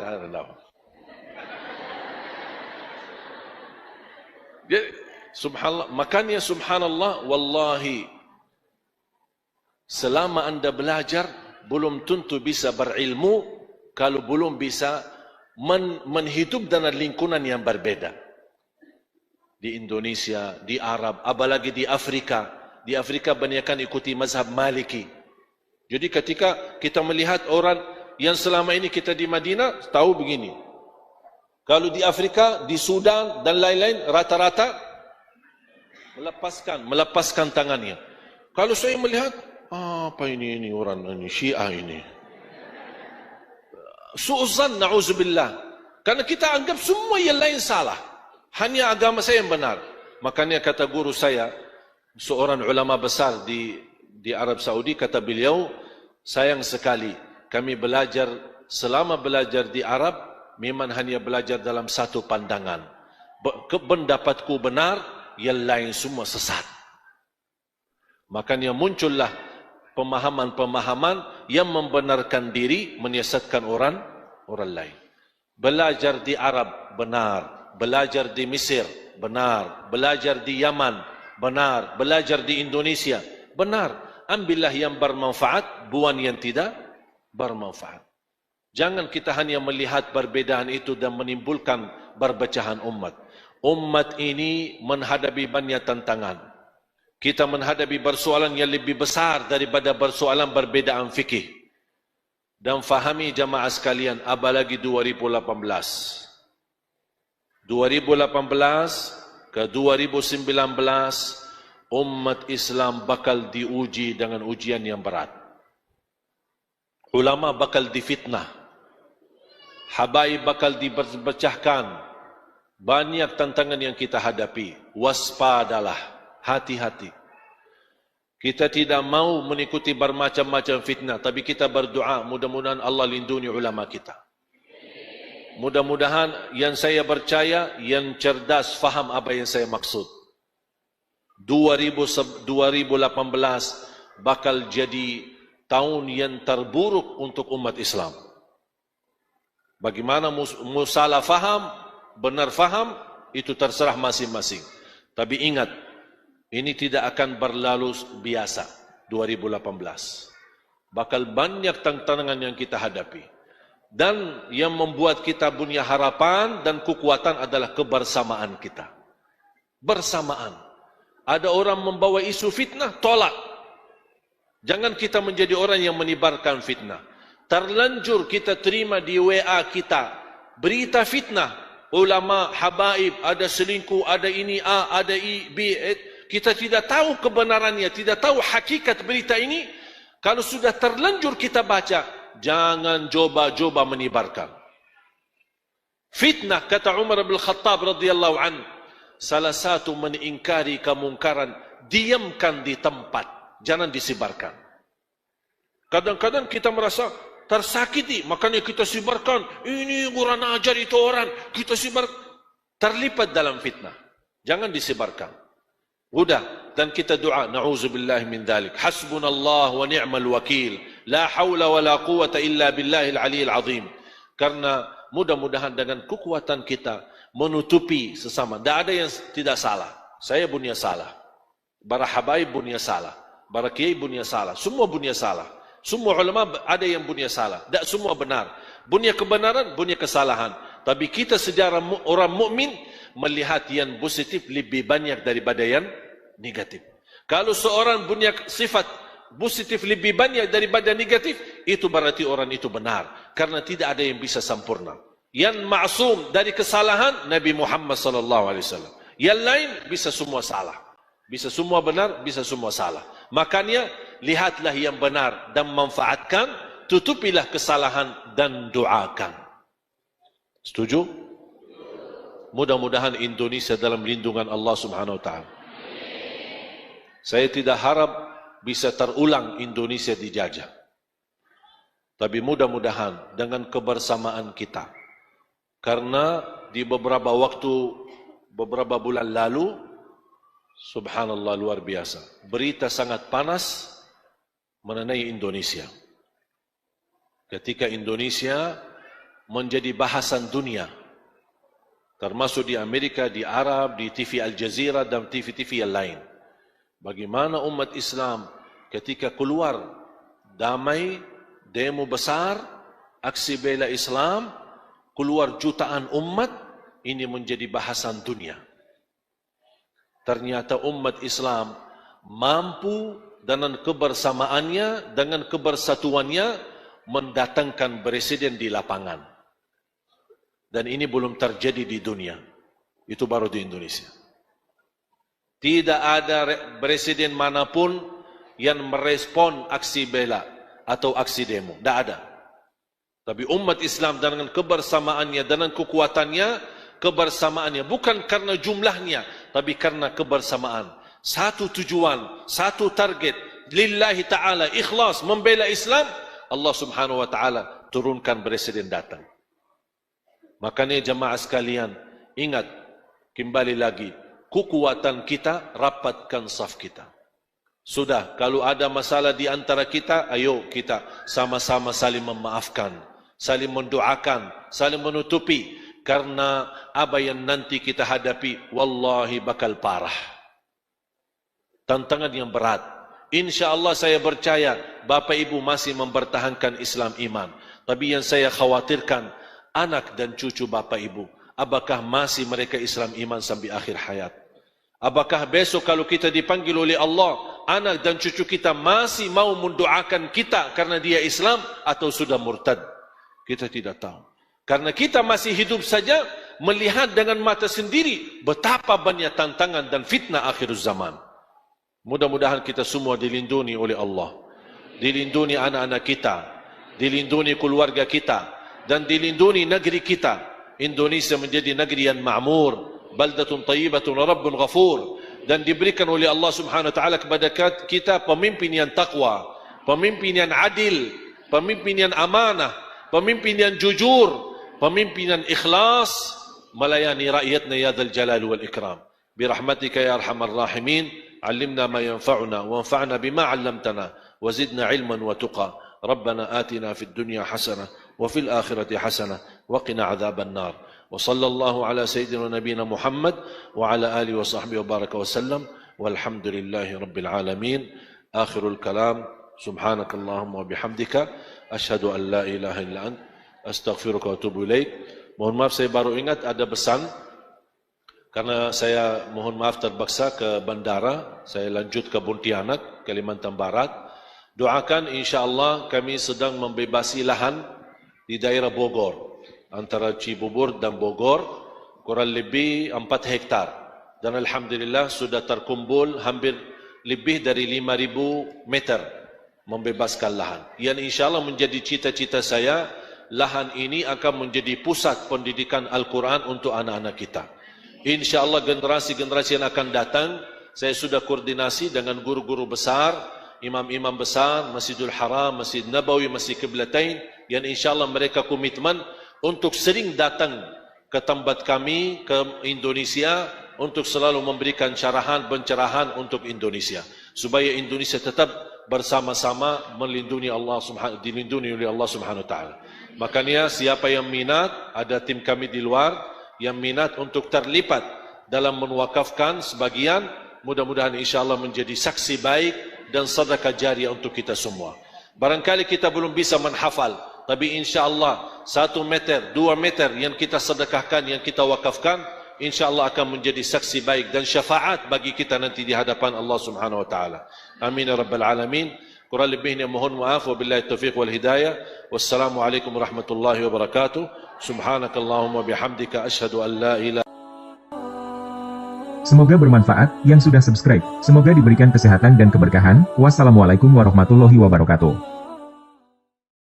subhanallah, makanya subhanallah, wallahi, selama anda belajar, belum tentu bisa berilmu, kalau belum bisa menghidup dalam lingkungan yang berbeda. Di Indonesia, di Arab, apalagi di Afrika. Di Afrika banyakkan ikuti mazhab Maliki. Jadi ketika kita melihat orang yang selama ini kita di Madinah, tahu begini. Kalau di Afrika, di Sudan dan lain-lain, rata-rata melepaskan tangannya. Kalau saya melihat, apa ini orang ini Syiah ini. su'uzan, na'udzubillah. Karena kita anggap semua yang lain salah. Hanya agama saya yang benar. Makanya kata guru saya, seorang ulama besar di Arab Saudi, kata beliau, sayang sekali kami belajar, selama belajar di Arab, memang hanya belajar dalam satu pandangan. Pendapatku benar, yang lain semua sesat. Makanya muncullah pemahaman-pemahaman yang membenarkan diri, menyesatkan orang lain. Belajar di Arab, benar. Belajar di Mesir, benar. Belajar di Yaman, benar. Belajar di Indonesia, benar. Ambillah yang bermanfaat, buang yang tidak bermanfaat. Jangan kita hanya melihat perbedaan itu dan menimbulkan perpecahan umat. Umat ini menghadapi banyak tantangan. Kita menghadapi persoalan yang lebih besar daripada persoalan perbedaan fikih. Dan fahami jamaah sekalian, apalagi 2018. 2018 ke 2019, umat Islam bakal diuji dengan ujian yang berat. Ulama bakal difitnah. Habaib bakal dipecahkan. Banyak tantangan yang kita hadapi. Waspadalah, hati-hati. Kita tidak mau mengikuti bermacam-macam fitnah, tapi kita berdoa mudah-mudahan Allah lindungi ulama kita. Mudah-mudahan yang saya percaya, yang cerdas faham apa yang saya maksud. 2018 bakal jadi tahun yang terburuk untuk umat Islam. Bagaimana musalah faham, benar faham, itu terserah masing-masing. Tapi ingat, ini tidak akan berlalu biasa 2018. Bakal banyak tantangan yang kita hadapi. Dan yang membuat kita punya harapan dan kekuatan adalah kebersamaan kita. Bersamaan. Ada orang membawa isu fitnah, tolak. Jangan kita menjadi orang yang menyebarkan fitnah. Terlanjur kita terima di WA kita berita fitnah. Ulama, habaib, ada selingkuh, ada ini A, ada I, B. Kita tidak tahu kebenarannya, tidak tahu hakikat berita ini. Kalau sudah terlanjur kita baca, jangan coba-coba menyebarkan. Fitnah, kata Umar bin Khattab radhiyallahu anhu, salah satu mengingkari kemungkaran, diamkan di tempat, jangan disebarkan. Kadang-kadang kita merasa tersakiti, makanya kita sebarkan. Ini kurang ajar itu orang, kita sebar. Terlibat dalam fitnah, jangan disebarkan. Udah, dan kita doa, na'udzubillahi min dzalik. Hasbunallah wa ni'mal wakil. La haula wa la quwata illa billahil aliyil azim. Karena mudah-mudahan dengan kekuatan kita menutupi sesama. Tidak ada yang tidak salah. Saya punya salah. Para habaib punya salah. Para kiai punya salah. Semua punya salah. Semua ulama ada yang punya salah. Tidak semua benar. Punya kebenaran, punya kesalahan. Tapi kita sejarah orang mukmin melihat yang positif lebih banyak daripada yang negatif. Kalau seorang punya sifat positif lebih banyak daripada negatif, itu berarti orang itu benar. Karena tidak ada yang bisa sempurna. Yang maksum dari kesalahan Nabi Muhammad SAW. Yang lain bisa semua salah. Bisa semua benar, bisa semua salah. Makanya lihatlah yang benar dan manfaatkan, tutupilah kesalahan dan doakan. Setuju? Mudah-mudahan Indonesia dalam lindungan Allah Subhanahu wa taala. Saya tidak harap bisa terulang Indonesia dijajah. Tapi mudah-mudahan dengan kebersamaan kita. Karena di beberapa bulan lalu, subhanallah luar biasa, berita sangat panas mengenai Indonesia. Ketika Indonesia menjadi bahasan dunia, termasuk di Amerika, di Arab, di TV Al Jazeera dan TV-TV yang lain. Bagaimana umat Islam ketika keluar damai, demo besar, aksi bela Islam, keluar jutaan umat, ini menjadi bahasan dunia. Ternyata umat Islam mampu dengan kebersamaannya, dengan kebersatuannya mendatangkan presiden di lapangan. Dan ini belum terjadi di dunia. Itu baru di Indonesia. Tidak ada presiden manapun yang merespon aksi bela atau aksi demo. Tidak ada. Tapi umat Islam dengan kebersamaannya, dengan kekuatannya, kebersamaannya bukan karena jumlahnya, tapi karena kebersamaan. Satu tujuan, satu target, lillahi ta'ala, ikhlas, membela Islam, Allah subhanahu wa ta'ala turunkan presiden datang. Makanya jemaah sekalian, ingat, kembali lagi, kekuatan kita, rapatkan saf kita. Sudah, kalau ada masalah di antara kita, ayo kita sama-sama saling memaafkan, saling mendoakan, saling menutupi. Karena apa yang nanti kita hadapi, wallahi bakal parah. Tantangan yang berat. InsyaAllah saya percaya, Bapak Ibu masih mempertahankan Islam iman. Tapi yang saya khawatirkan, anak dan cucu Bapak Ibu, apakah masih mereka Islam iman sampai akhir hayat? Apakah besok kalau kita dipanggil oleh Allah, anak dan cucu kita masih mau mendoakan kita karena dia Islam atau sudah murtad? Kita tidak tahu. Karena kita masih hidup saja melihat dengan mata sendiri betapa banyak tantangan dan fitnah akhir zaman. Mudah-mudahan kita semua dilindungi oleh Allah. Dilindungi anak-anak kita, dilindungi keluarga kita, dan dilindungi negeri kita. Indonesia menjadi negeri yang ma'mur, baldatun tayyibatun rabbun ghafur, dan diberikan oleh Allah subhanahu wa ta'ala kepada kita pemimpin yang taqwa, pemimpin yang adil, pemimpin yang amanah, pemimpin yang jujur, pemimpin yang ikhlas melayani rakyatnya ya dzal jalali wal ikram. Birahmatika ya arhamar rahimin, علمنا ما ينفعنا وانفعنا بما علمتنا وزدنا علما وتقى. ربنا آتنا في الدنيا حسنة وفي الآخرة حسنة وقنا عذاب النار. وصلى الله على سيدنا نبينا محمد وعلى آله وصحبه وبارك وسلم والحمد لله رب العالمين. آخر الكلام سبحانك اللهم وبحمدك أشهد أن لا إله إلا أنت أستغفرك وأتوب إليك. Mohon maaf saya baru ingat ada pesan. Karena saya mohon maaf terpaksa ke bandara, saya lanjut ke Pontianak, Kalimantan Barat. Doakan insyaAllah kami sedang membebasi lahan di daerah Bogor. Antara Cibubur dan Bogor, kurang lebih 4 hektar. Dan Alhamdulillah sudah terkumpul hampir lebih dari 5.000 meter membebaskan lahan. Yang insyaAllah menjadi cita-cita saya, lahan ini akan menjadi pusat pendidikan Al-Quran untuk anak-anak kita. InsyaAllah generasi-generasi yang akan datang, saya sudah koordinasi dengan guru-guru besar, imam-imam besar, Masjidul Haram, Masjid Nabawi, Masjid Qiblatain, yang insyaAllah mereka komitmen untuk sering datang ke tempat kami, ke Indonesia, untuk selalu memberikan pencerahan untuk Indonesia. Supaya Indonesia tetap bersama-sama dilindungi oleh Allah Subhanahu Wa Taala. Makanya siapa yang minat, ada tim kami di luar, yang minat untuk terlibat dalam menwakafkan sebagian, mudah-mudahan insyaAllah menjadi saksi baik dan sedekah jariah untuk kita semua. Barangkali kita belum bisa menghafal, tapi insyaAllah 1 meter, 2 meter yang kita sedekahkan, yang kita wakafkan, insyaAllah akan menjadi saksi baik dan syafaat bagi kita nanti di hadapan Allah Subhanahu Wa Taala. Amin ya rabbal alamin. Kurang lebihnya mohon maaf, wabillahi taufiq wal hidayah. Wassalamualaikum warahmatullahi wabarakatuh. Subhanakallahumma bihamdika asyhadu an la ilaha. Semoga bermanfaat yang sudah subscribe. Semoga diberikan kesehatan dan keberkahan. Wassalamualaikum warahmatullahi wabarakatuh.